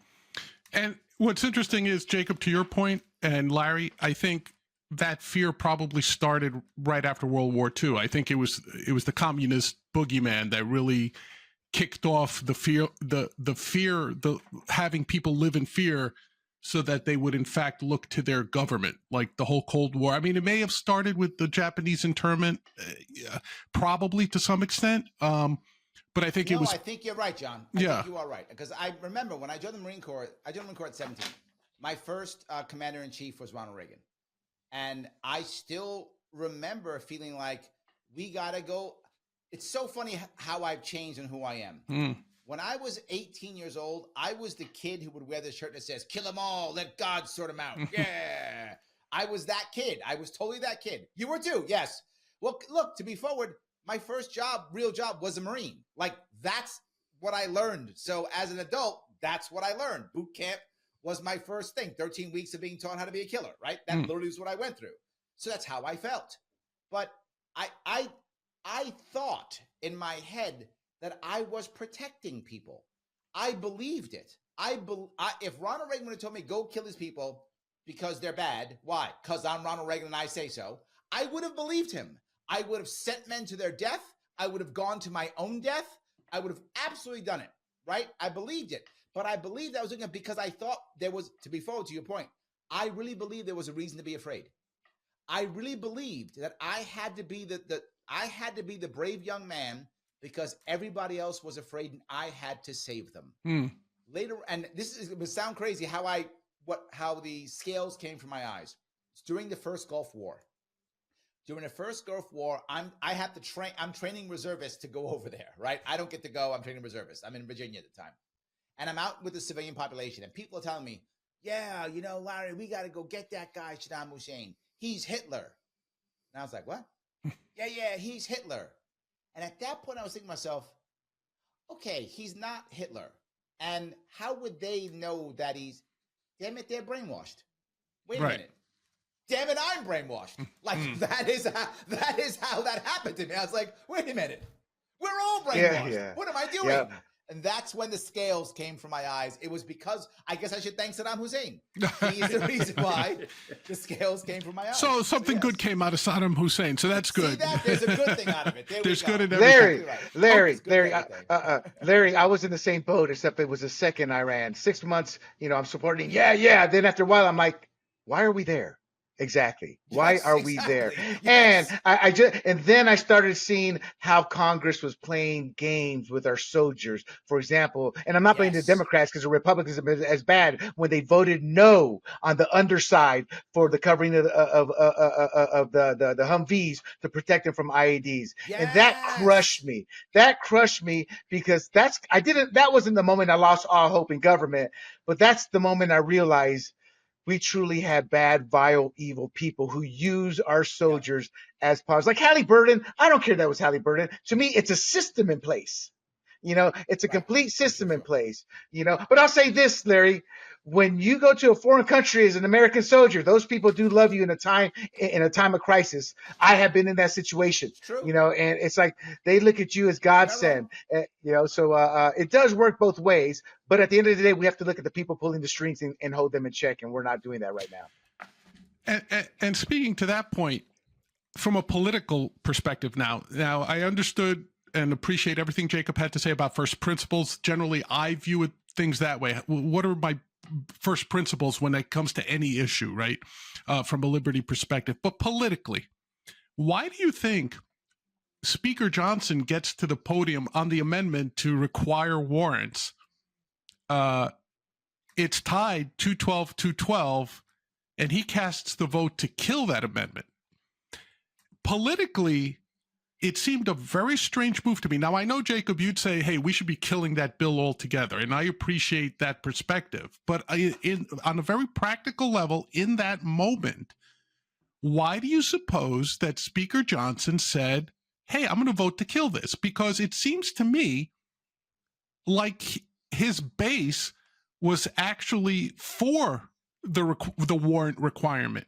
And what's interesting is, Jacob, to your point, and Larry, I think that fear probably started right after World War II. I think it was the communist boogeyman that really kicked off the fear, the having people live in fear so that they would in fact look to their government, like the whole Cold War. I mean, it may have started with the Japanese internment, probably to some extent. But I think I think you're right, John. I think you are right. Because I remember when I joined the Marine Corps, I joined the Marine Corps at 17. My first commander-in-chief was Ronald Reagan. And I still remember feeling like we got to go. It's so funny how I've changed and who I am. When I was 18 years old, I was the kid who would wear the shirt that says, kill them all, let God sort them out. Yeah. I was that kid. I was totally that kid. You were too, yes. Well, look, to be forward, my first job, real job, was a Marine. Like, that's what I learned. So as an adult, that's what I learned. Boot camp was my first thing. 13 weeks of being taught how to be a killer, right? That literally is what I went through. So that's how I felt. But I thought in my head that I was protecting people. I believed it. If Ronald Reagan would have told me, go kill these people because they're bad, why? Because I'm Ronald Reagan and I say so, I would have believed him. I would have sent men to their death. I would have gone to my own death. I would have absolutely done it, right? I believed it. But I believed I was doing it because I thought there was, to be forward to your point, I really believed there was a reason to be afraid. I really believed that I had to be the brave young man because everybody else was afraid and I had to save them. Later, and it would sound crazy how the scales came from my eyes. It's during the first Gulf War. During the first Gulf War, I'm training reservists to go over there, right? I don't get to go. I'm training reservists. I'm in Virginia at the time. And I'm out with the civilian population. And people are telling me, yeah, Larry, we got to go get that guy, Saddam Hussein. He's Hitler. And I was like, what? Yeah, he's Hitler. And at that point, I was thinking to myself, okay, he's not Hitler. And how would they know that damn it, they're brainwashed. Wait a minute. Damn it, I'm brainwashed. Like that is how that happened to me. I was like, wait a minute. We're all brainwashed. Yeah. What am I doing? Yeah. And that's when the scales came from my eyes. It was because I guess I should thank Saddam Hussein. He's the reason why the scales came from my eyes. So something good came out of Saddam Hussein. So that's good. See that? There's a good thing out of it. There's good in everything. Larry, I was in the same boat, except it was the second Iran. 6 months, I'm supporting. Yeah. Then after a while, I'm like, why are we there? Exactly. Why are we there? Yes. And then I started seeing how Congress was playing games with our soldiers. For example, and I'm not blaming the Democrats because the Republicans have been as bad when they voted no on the underside for the covering of the Humvees to protect them from IEDs. Yes. And that crushed me. That crushed me because that wasn't the moment I lost all hope in government, but that's the moment I realized we truly have bad, vile, evil people who use our soldiers as pawns. Like Halliburton, I don't care that was Halliburton. To me, it's a system in place. It's a complete system in place. But I'll say this, Larry, when you go to a foreign country as an American soldier, those people do love you in a time of crisis. I have been in that situation. True. And it's like they look at you as godsend. So it does work both ways. But at the end of the day, we have to look at the people pulling the strings and hold them in check, and we're not doing that right now. And speaking to that point, from a political perspective now I understood and appreciate everything Jacob had to say about first principles. Generally, I view things that way. What are my first principles when it comes to any issue, right? From a liberty perspective. But politically, why do you think Speaker Johnson gets to the podium on the amendment to require warrants? It's tied 212-212, and he casts the vote to kill that amendment. Politically, it seemed a very strange move to me. Now, I know, Jacob, you'd say, hey, we should be killing that bill altogether, and I appreciate that perspective. But on a very practical level, in that moment, why do you suppose that Speaker Johnson said, hey, I'm going to vote to kill this? Because it seems to me like his base was actually for the warrant requirement.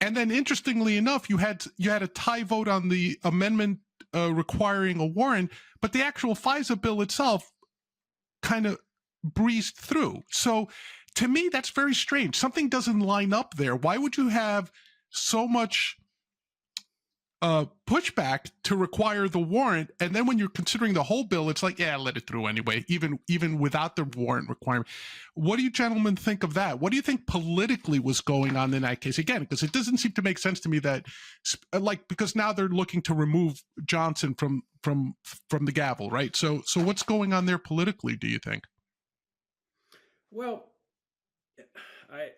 And then, interestingly enough, you had a tie vote on the amendment requiring a warrant, but the actual FISA bill itself kind of breezed through. So, to me, that's very strange. Something doesn't line up there. Why would you have so much pushback to require the warrant, and then when you're considering the whole bill, it's like, yeah, let it through anyway, even without the warrant requirement? What do you gentlemen think of that? What do you think politically was going on in that case? Again, because it doesn't seem to make sense to me that, because now they're looking to remove Johnson from the gavel, right? So what's going on there politically, do you think? Well,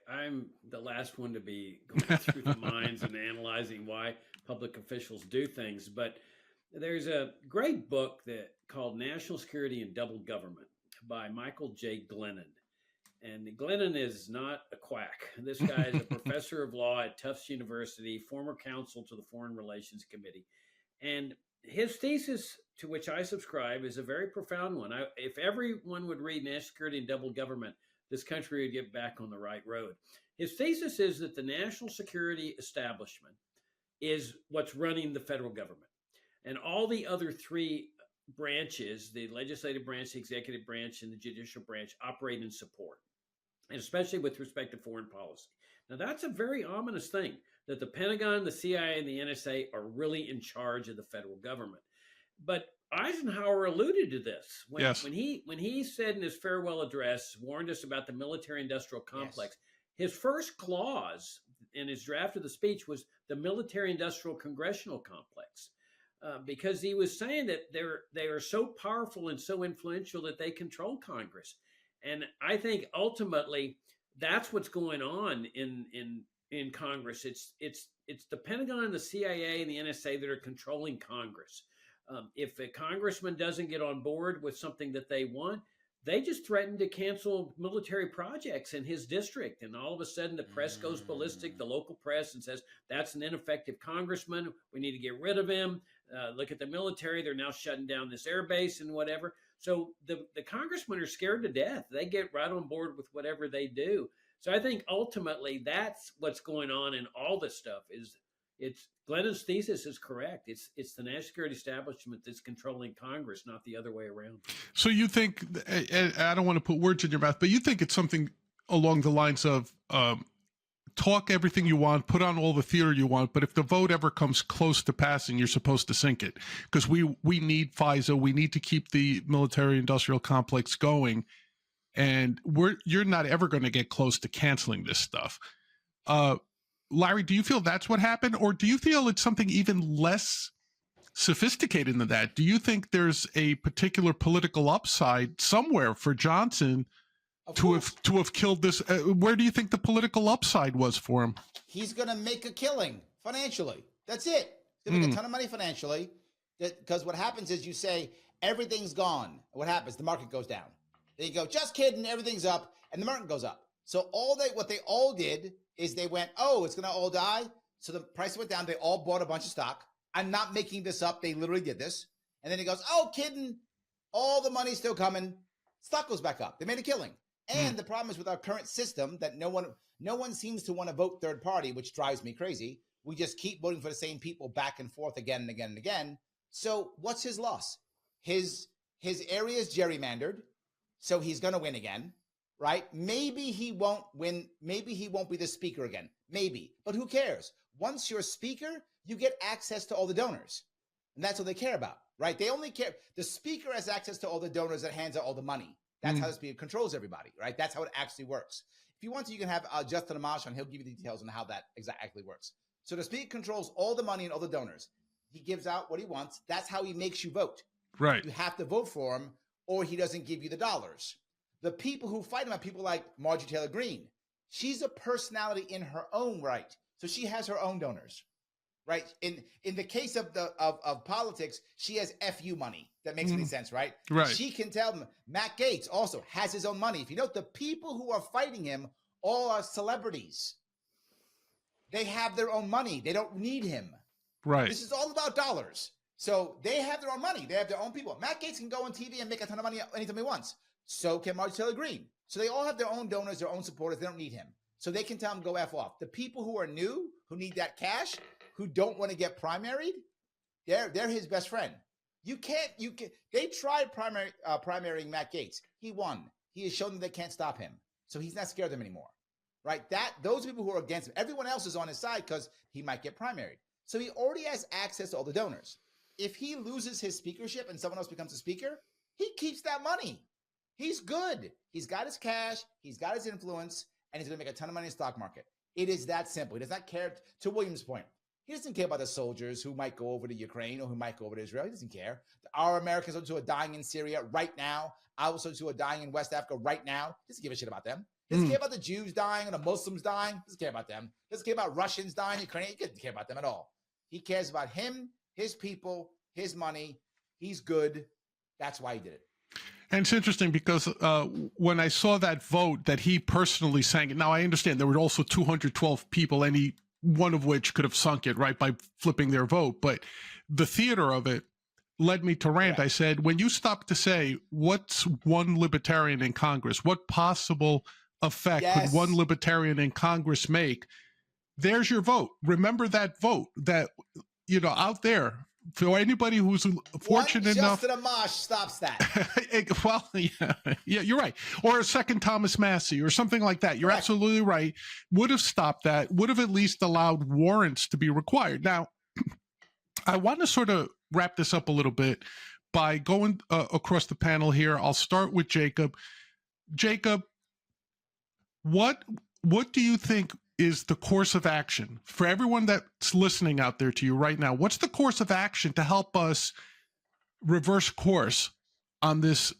I'm the last one to be going through the minds and analyzing why public officials do things, but there's a great book called National Security and Double Government by Michael J. Glennon. And Glennon is not a quack. This guy is a professor of law at Tufts University, former counsel to the Foreign Relations Committee. And his thesis, to which I subscribe, is a very profound one. If everyone would read National Security and Double Government, this country would get back on the right road. His thesis is that the national security establishment is what's running the federal government. And all the other three branches, the legislative branch, the executive branch, and the judicial branch, operate in support, and especially with respect to foreign policy. Now, that's a very ominous thing, that the Pentagon, the CIA, and the NSA are really in charge of the federal government. But Eisenhower alluded to this when, Yes. when he said in his farewell address, warned us about the military-industrial complex. Yes. His first clause in his draft of the speech was the military-industrial congressional complex, because he was saying that they are so powerful and so influential that they control Congress. And I think ultimately that's what's going on in Congress. It's the Pentagon, the CIA, and the NSA that are controlling Congress. If a congressman doesn't get on board with something that they want, they just threaten to cancel military projects in his district. And all of a sudden the press goes ballistic, the local press, and says, that's an ineffective congressman. We need to get rid of him. Look at the military. They're now shutting down this air base and whatever. So the congressmen are scared to death. They get right on board with whatever they do. So I think ultimately that's what's going on in all this stuff. Glennon's thesis is correct. It's the national security establishment that's controlling Congress, not the other way around. So you think, and I don't want to put words in your mouth, but you think it's something along the lines of talk everything you want, put on all the theater you want, but if the vote ever comes close to passing, you're supposed to sink it, because we need FISA. We need to keep the military-industrial complex going, and you're not ever going to get close to canceling this stuff. Larry, do you feel that's what happened, or do you feel it's something even less sophisticated than that? Do you think there's a particular political upside somewhere for Johnson to have killed this? Where do you think the political upside was for him? He's going to make a killing financially. That's it. He's going to make a ton of money financially, because what happens is you say everything's gone. What happens? The market goes down. Then you go, just kidding, everything's up, and the market goes up. So what they all did is they went, oh, it's going to all die. So the price went down. They all bought a bunch of stock. I'm not making this up. They literally did this. And then he goes, oh, kidding. All the money's still coming. Stock goes back up. They made a killing. And the problem is with our current system that no one seems to want to vote third party, which drives me crazy. We just keep voting for the same people back and forth again and again and again. So what's his loss? His area is gerrymandered. So he's going to win again. Right? Maybe he won't win. Maybe he won't be the speaker again. Maybe. But who cares? Once you're speaker, you get access to all the donors. And that's what they care about, right? They only care. The speaker has access to all the donors that hands out all the money. That's how the speaker controls everybody, right? That's how it actually works. If you want to, you can have Justin Amash on. He'll give you the details on how that exactly works. So the speaker controls all the money and all the donors. He gives out what he wants. That's how he makes you vote. Right. You have to vote for him, or he doesn't give you the dollars. The people who fight him are people like Marjorie Taylor Greene. She's a personality in her own right. So she has her own donors, right? In the case of politics, she has FU money. That makes any sense, right? Right. She can tell them. Matt Gaetz also has his own money. If you note, the people who are fighting him all are celebrities. They have their own money. They don't need him. Right. This is all about dollars. So they have their own money. They have their own people. Matt Gaetz can go on TV and make a ton of money anytime he wants. So can Marjorie Taylor Greene. So they all have their own donors, their own supporters. They don't need him. So they can tell him, go F off. The people who are new, who need that cash, who don't want to get primaried, they're his best friend. They tried primarying Matt Gaetz. He won. He has shown them they can't stop him. So he's not scared of them anymore, right? Those people who are against him, everyone else is on his side because he might get primaried. So he already has access to all the donors. If he loses his speakership and someone else becomes a speaker, he keeps that money. He's good. He's got his cash. He's got his influence, and he's going to make a ton of money in the stock market. It is that simple. He does not care. To William's point, he doesn't care about the soldiers who might go over to Ukraine or who might go over to Israel. He doesn't care. Our Americans who are dying in Syria right now. Our soldiers who are dying in West Africa right now. He doesn't give a shit about them. He doesn't care about the Jews dying and the Muslims dying. He doesn't care about them. He doesn't care about Russians dying, Ukraine. He doesn't care about them at all. He cares about him, his people, his money. He's good. That's why he did it. And it's interesting because when I saw that vote that he personally sang it, now I understand there were also 212 people, any one of which could have sunk it, right, by flipping their vote. But the theater of it led me to rant. I said, when you stop to say, what's one libertarian in Congress? What possible effect could one libertarian in Congress make? There's your vote. Remember that vote that, out there for anybody who's fortunate enough. Justin Amash stops that. Well, yeah, you're right. Or a second Thomas Massey or something like that. You're Correct. absolutely right. Would have stopped that, would have at least allowed warrants to be required. Now, I want to sort of wrap this up a little bit by going across the panel here. I'll start with Jacob. Jacob, what do you think is the course of action for everyone that's listening out there to you right now? What's the course of action to help us reverse course on this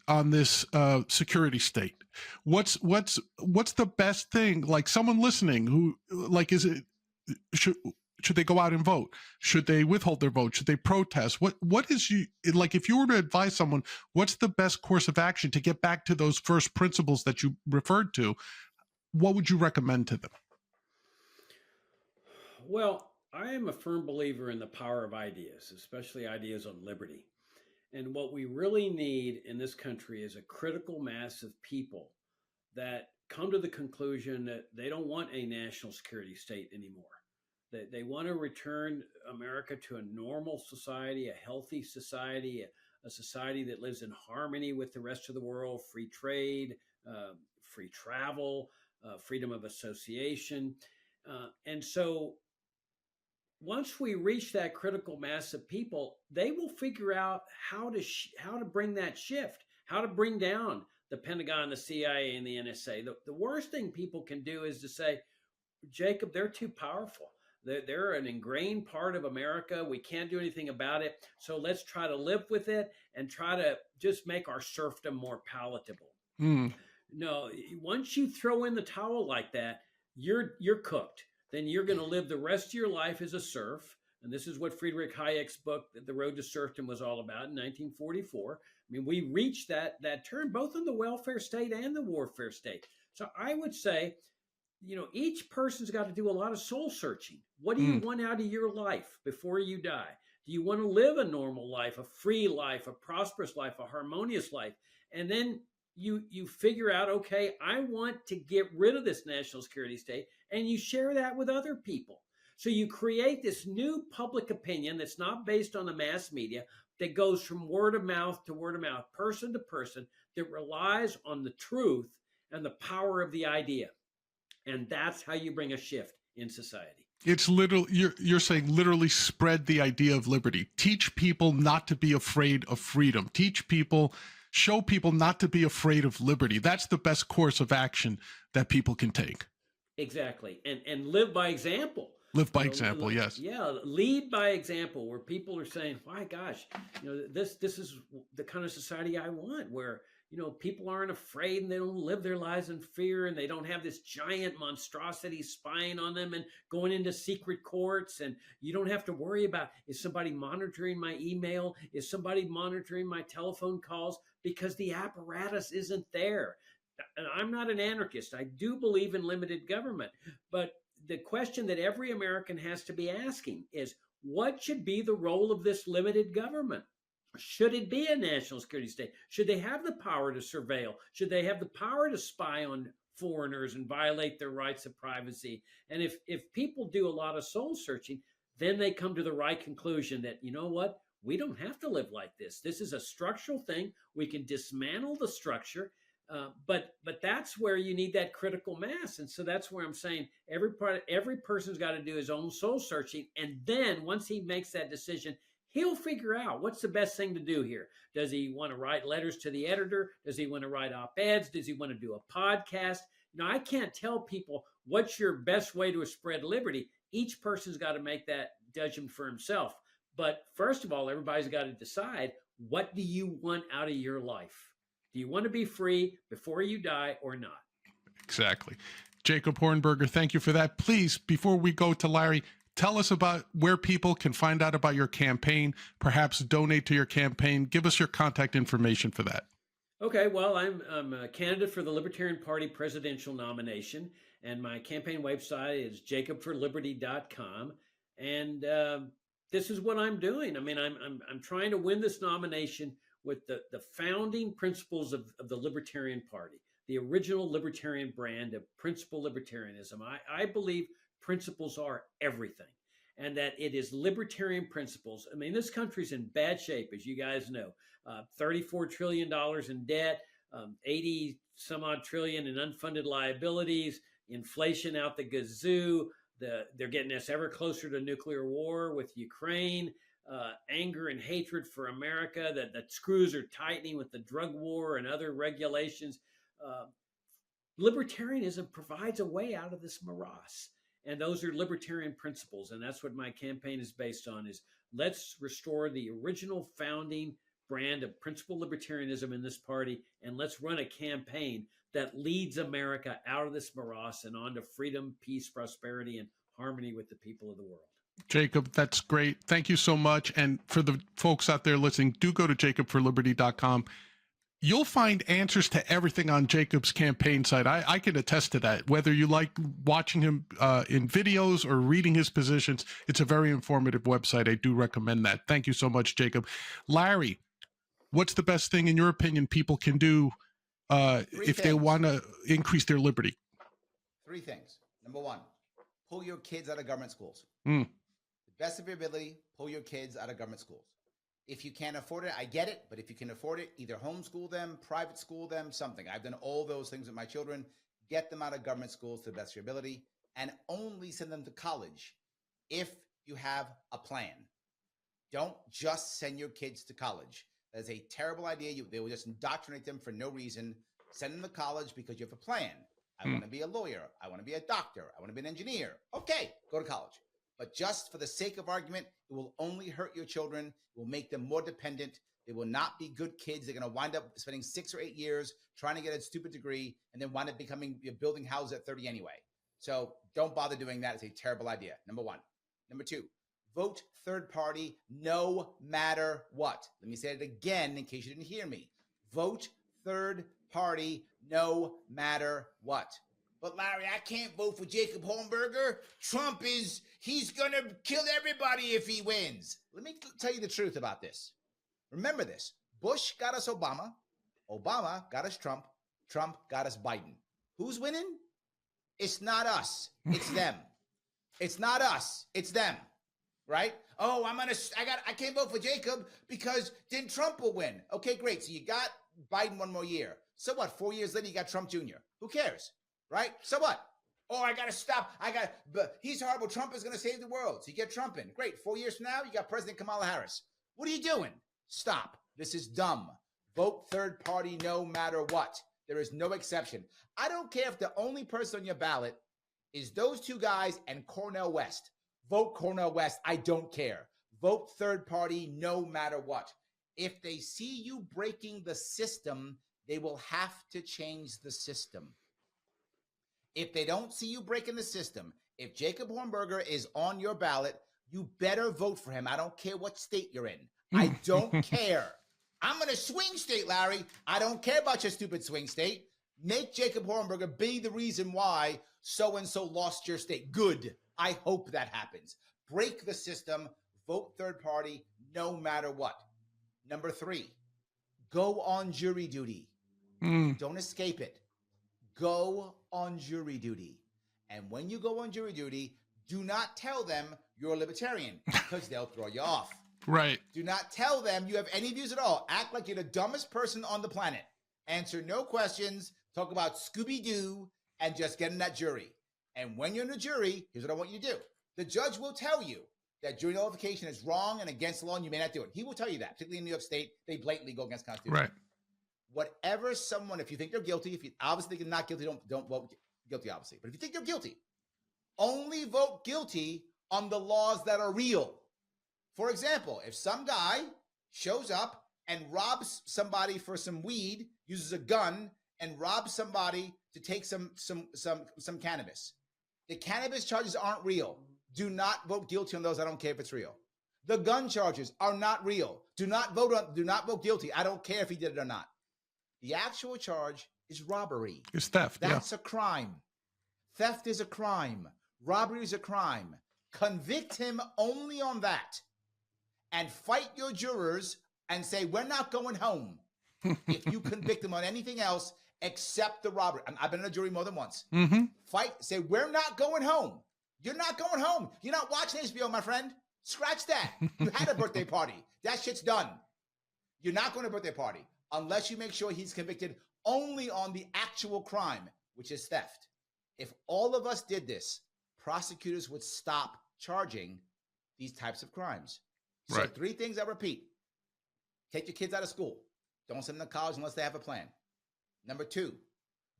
security state? What's the best thing? Like someone listening who is it should they go out and vote? Should they withhold their vote? Should they protest? What is if you were to advise someone, what's the best course of action to get back to those first principles that you referred to? What would you recommend to them? Well, I am a firm believer in the power of ideas, especially ideas on liberty. And what we really need in this country is a critical mass of people that come to the conclusion that they don't want a national security state anymore. They want to return America to a normal society, a healthy society, a society that lives in harmony with the rest of the world, free trade, free travel, freedom of association. And so once we reach that critical mass of people, they will figure out how to bring that shift, how to bring down the Pentagon, the CIA, and the NSA. The worst thing people can do is to say, Jacob, they're too powerful. They're an ingrained part of America. We can't do anything about it. So let's try to live with it and try to just make our serfdom more palatable. No, once you throw in the towel like that, you're cooked. Then you're going to live the rest of your life as a serf. And this is what Friedrich Hayek's book, The Road to Serfdom, was all about in 1944. I mean, we reached that turn both in the welfare state and the warfare state. So I would say, each person's got to do a lot of soul searching. What do you want out of your life before you die? Do you want to live a normal life, a free life, a prosperous life, a harmonious life? And then you figure out, okay, I want to get rid of this national security state, and you share that with other people. So you create this new public opinion that's not based on the mass media, that goes from word of mouth to word of mouth, person to person, that relies on the truth and the power of the idea. And that's how you bring a shift in society. It's literally, you're saying literally spread the idea of liberty. Teach people not to be afraid of freedom. Show people not to be afraid of liberty. That's the best course of action that people can take. Exactly. And live by example. Live by example, yes. Yeah, lead by example, where people are saying, my gosh, this is the kind of society I want, where people aren't afraid and they don't live their lives in fear, and they don't have this giant monstrosity spying on them and going into secret courts. And you don't have to worry about, is somebody monitoring my email? Is somebody monitoring my telephone calls? Because the apparatus isn't there. And I'm not an anarchist. I do believe in limited government. But the question that every American has to be asking is, what should be the role of this limited government? Should it be a national security state? Should they have the power to surveil? Should they have the power to spy on foreigners and violate their rights of privacy? And if people do a lot of soul searching, then they come to the right conclusion that, what? We don't have to live like this. This is a structural thing. We can dismantle the structure. But that's where you need that critical mass. And so that's where I'm saying every person's got to do his own soul searching. And then once he makes that decision, he'll figure out what's the best thing to do here. Does he want to write letters to the editor? Does he want to write op-eds? Does he want to do a podcast? I can't tell people what's your best way to spread liberty. Each person's got to make that judgment for himself. But first of all, everybody's got to decide, what do you want out of your life? Do you want to be free before you die or not? Exactly. Jacob Hornberger, thank you for that. Please, before we go to Larry, tell us about where people can find out about your campaign, perhaps donate to your campaign. Give us your contact information for that. Okay, well, I'm a candidate for the Libertarian Party presidential nomination, and my campaign website is jacobforliberty.com. And this is what I'm doing. I mean, I'm trying to win this nomination with the founding principles of the Libertarian Party, the original libertarian brand of principle libertarianism. I believe principles are everything. and that it is libertarian principles. I mean, this country's in bad shape, as you guys know. $34 trillion in debt, 80 some odd trillion in unfunded liabilities, inflation out the gazoo. They're getting us ever closer to nuclear war with Ukraine, anger and hatred for America, that screws are tightening with the drug war and other regulations. Libertarianism provides a way out of this morass. And those are libertarian principles. And that's what my campaign is based on, is let's restore the original founding brand of principled libertarianism in this party. And let's run a campaign that leads America out of this morass and onto freedom, peace, prosperity, and harmony with the people of the world. Jacob, that's great. Thank you so much. And for the folks out there listening, do go to jacobforliberty.com. You'll find answers to everything on Jacob's campaign site. I can attest to that. Whether you like watching him in videos or reading his positions, it's a very informative website. I do recommend that. Thank you so much, Jacob. Larry, what's the best thing, in your opinion, people can do if they want to increase their liberty? 3 things. Number 1, pull your kids out of government schools. Mm. The best of your ability, pull your kids out of government schools. If you can't afford it, I get it. But if you can afford it, either homeschool them, private school them, something. I've done all those things with my children. Get them out of government schools to the best of your ability, and only send them to college if you have a plan. Don't just send your kids to college. That is a terrible idea. They will just indoctrinate them for no reason. Send them to college because you have a plan. I want to be a lawyer. I want to be a doctor. I want to be an engineer. Okay, go to college. But just for the sake of argument, it will only hurt your children. It will make them more dependent. They will not be good kids. They're going to wind up spending 6 or 8 years trying to get a stupid degree and then wind up building houses at 30 anyway. So don't bother doing that. It's a terrible idea. Number 1. Number 2, vote third party no matter what. Let me say it again in case you didn't hear me. Vote third party no matter what. But Larry, I can't vote for Jacob Hornberger. He's going to kill everybody if he wins. Let me tell you the truth about this. Remember this. Bush got us Obama. Obama got us Trump. Trump got us Biden. Who's winning? It's not us. It's them. It's not us. It's them. Right? Oh, I can't vote for Jacob because then Trump will win. Okay, great. So you got Biden 1 more year. So what? 4 years later, you got Trump Jr. Who cares? Right? So what? Oh, I got to stop. But he's horrible. Trump is going to save the world. So you get Trump in. Great. 4 years from now, you got President Kamala Harris. What are you doing? Stop. This is dumb. Vote third party no matter what. There is no exception. I don't care if the only person on your ballot is those 2 guys and Cornel West. Vote Cornel West. I don't care. Vote third party no matter what. If they see you breaking the system, they will have to change the system. If they don't see you breaking the system, if Jacob Hornberger is on your ballot, you better vote for him. I don't care what state you're in. I don't care. I'm in a swing state, Larry. I don't care about your stupid swing state. Make Jacob Hornberger be the reason why so-and-so lost your state. Good. I hope that happens. Break the system. Vote third party no matter what. Number 3, go on jury duty. Don't escape it. Go on jury duty. And when you go on jury duty, do not tell them you're a libertarian because they'll throw you off. Right. Do not tell them you have any views at all. Act like you're the dumbest person on the planet. Answer no questions. Talk about Scooby-Doo and just get in that jury. And when you're in the jury, here's what I want you to do. The judge will tell you that jury nullification is wrong and against the law and you may not do it. He will tell you that, particularly in New York State. They blatantly go against the Constitution. Right. Whatever someone, if you think they're guilty, if you obviously think they're not guilty, don't vote guilty, obviously. But if you think they're guilty, only vote guilty on the laws that are real. For example, if some guy shows up and robs somebody for some weed, uses a gun, and robs somebody to take some cannabis, the cannabis charges aren't real. Do not vote guilty on those. I don't care if it's real. The gun charges are not real. Do not vote guilty. I don't care if he did it or not. The actual charge is robbery. It's theft. That's a crime. Theft is a crime. Robbery is a crime. Convict him only on that. And fight your jurors and say, we're not going home if you convict him on anything else except the robbery. I've been in a jury more than once. Mm-hmm. Say, we're not going home. You're not going home. You're not watching HBO, my friend. Scratch that. You had a birthday party. That shit's done. You're not going to a birthday party unless you make sure he's convicted only on the actual crime, which is theft. If all of us did this, prosecutors would stop charging these types of crimes. So Right. 3 things I repeat. Take your kids out of school. Don't send them to college unless they have a plan. Number 2,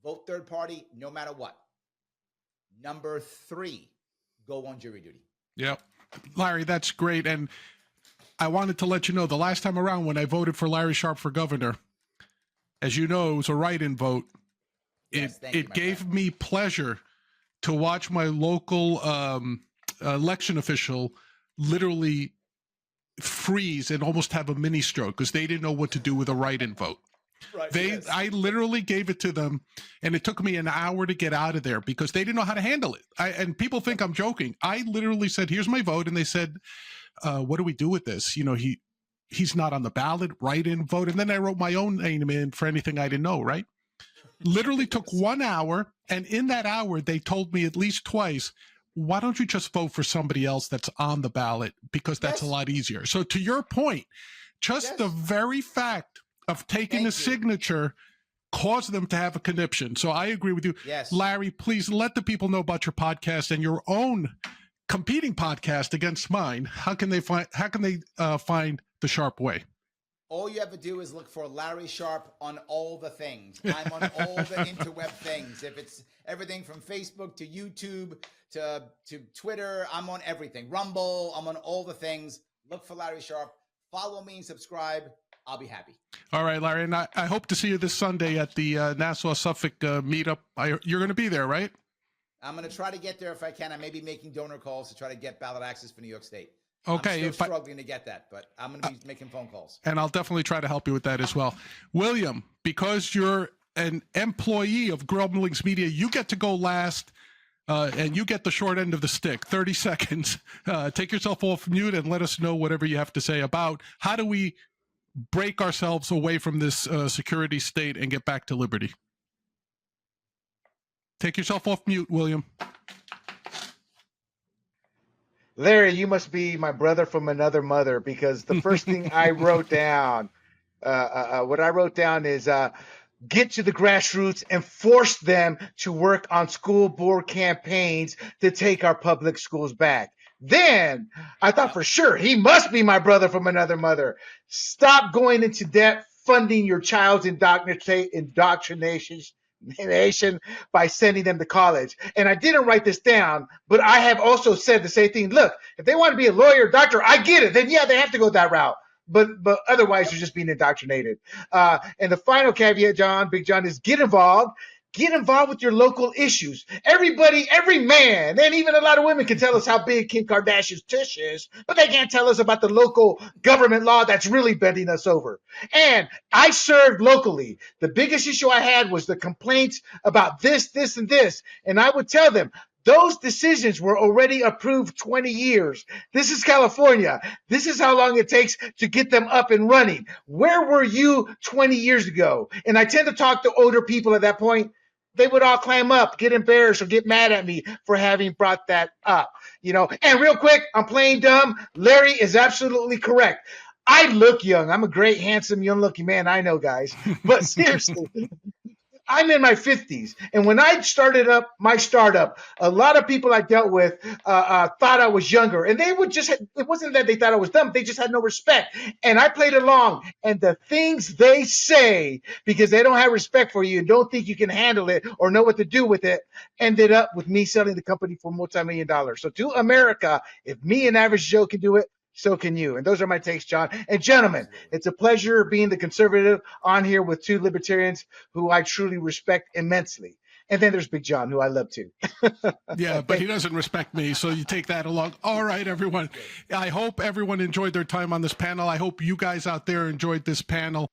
vote third party no matter what. Number 3, go on jury duty. Yep. Larry, that's great. And I wanted to let you know the last time around when I voted for Larry Sharpe for governor, as you know, it was a write-in vote. Yes, thank you, It my gave friend. me pleasure to watch my local election official literally freeze and almost have a mini stroke because they didn't know what to do with a write-in vote. Right, yes. I literally gave it to them, and it took me an hour to get out of there because they didn't know how to handle it. And people think I'm joking. I literally said, "Here's my vote," and they said, "What do we do with this? You know, he's not on the ballot. Write-in vote." And then I wrote my own name in for anything I didn't know. Right? Literally took 1 hour, and in that hour, they told me at least twice, "Why don't you just vote for somebody else that's on the ballot because that's a Yes. lot easier." So to your point, just Yes. the very fact of taking Thank a you. signature caused them to have a conniption. So I agree with you. Yes. Larry, please let the people know about your podcast and your own competing podcast against mine. How can they find the Sharpe Way? All you have to do is look for Larry Sharpe on all the things. I'm on all the interweb things. If it's everything from Facebook to YouTube to Twitter, I'm on everything. Rumble, I'm on all the things. Look for Larry Sharpe. Follow me and subscribe. I'll be happy. All right, Larry, and I hope to see you this Sunday at the Nassau-Suffolk meetup. You're going to be there, right? I'm going to try to get there if I can. I may be making donor calls to try to get ballot access for New York State. Okay. I'm still struggling to get that, but I'm going to be making phone calls. And I'll definitely try to help you with that as well. William, because you're an employee of Grumblings Media, you get to go last, and you get the short end of the stick, 30 seconds. Take yourself off mute and let us know whatever you have to say about how do we break ourselves away from this security state and get back to liberty. Take yourself off mute, William. Larry, you must be my brother from another mother, because the first thing I wrote down, what I wrote down is get to the grassroots and force them to work on school board campaigns to take our public schools back. Then I thought for sure he must be my brother from another mother. Stop going into debt, funding your child's indoctrination by sending them to college. And I didn't write this down, but I have also said the same thing. Look, if they want to be a lawyer or doctor, I get it. Then yeah, they have to go that route. But otherwise, you're just being indoctrinated. And the final caveat, Big John, is get involved. Get involved with your local issues. Everybody, every man, and even a lot of women can tell us how big Kim Kardashian's tush is, but they can't tell us about the local government law that's really bending us over. And I served locally. The biggest issue I had was the complaints about this, and this. And I would tell them, those decisions were already approved 20 years. This is California. This is how long it takes to get them up and running. Where were you 20 years ago? And I tend to talk to older people at that point. They would all clam up, get embarrassed, or get mad at me for having brought that up. And real quick, I'm playing dumb. Larry is absolutely correct. I look young. I'm a great, handsome, young-looking man. I know, guys. But seriously, I'm in my 50s. And when I started up my startup, a lot of people I dealt with thought I was younger. And they would just, it wasn't that they thought I was dumb. They just had no respect. And I played along. And the things they say, because they don't have respect for you and don't think you can handle it or know what to do with it, ended up with me selling the company for multi-million dollars. So to America, if me and Average Joe can do it, so can you. And those are my takes, John. And gentlemen, it's a pleasure being the conservative on here with two libertarians who I truly respect immensely. And then there's Big John, who I love too. Yeah, but he doesn't respect me, so you take that along. All right, everyone. I hope everyone enjoyed their time on this panel. I hope you guys out there enjoyed this panel.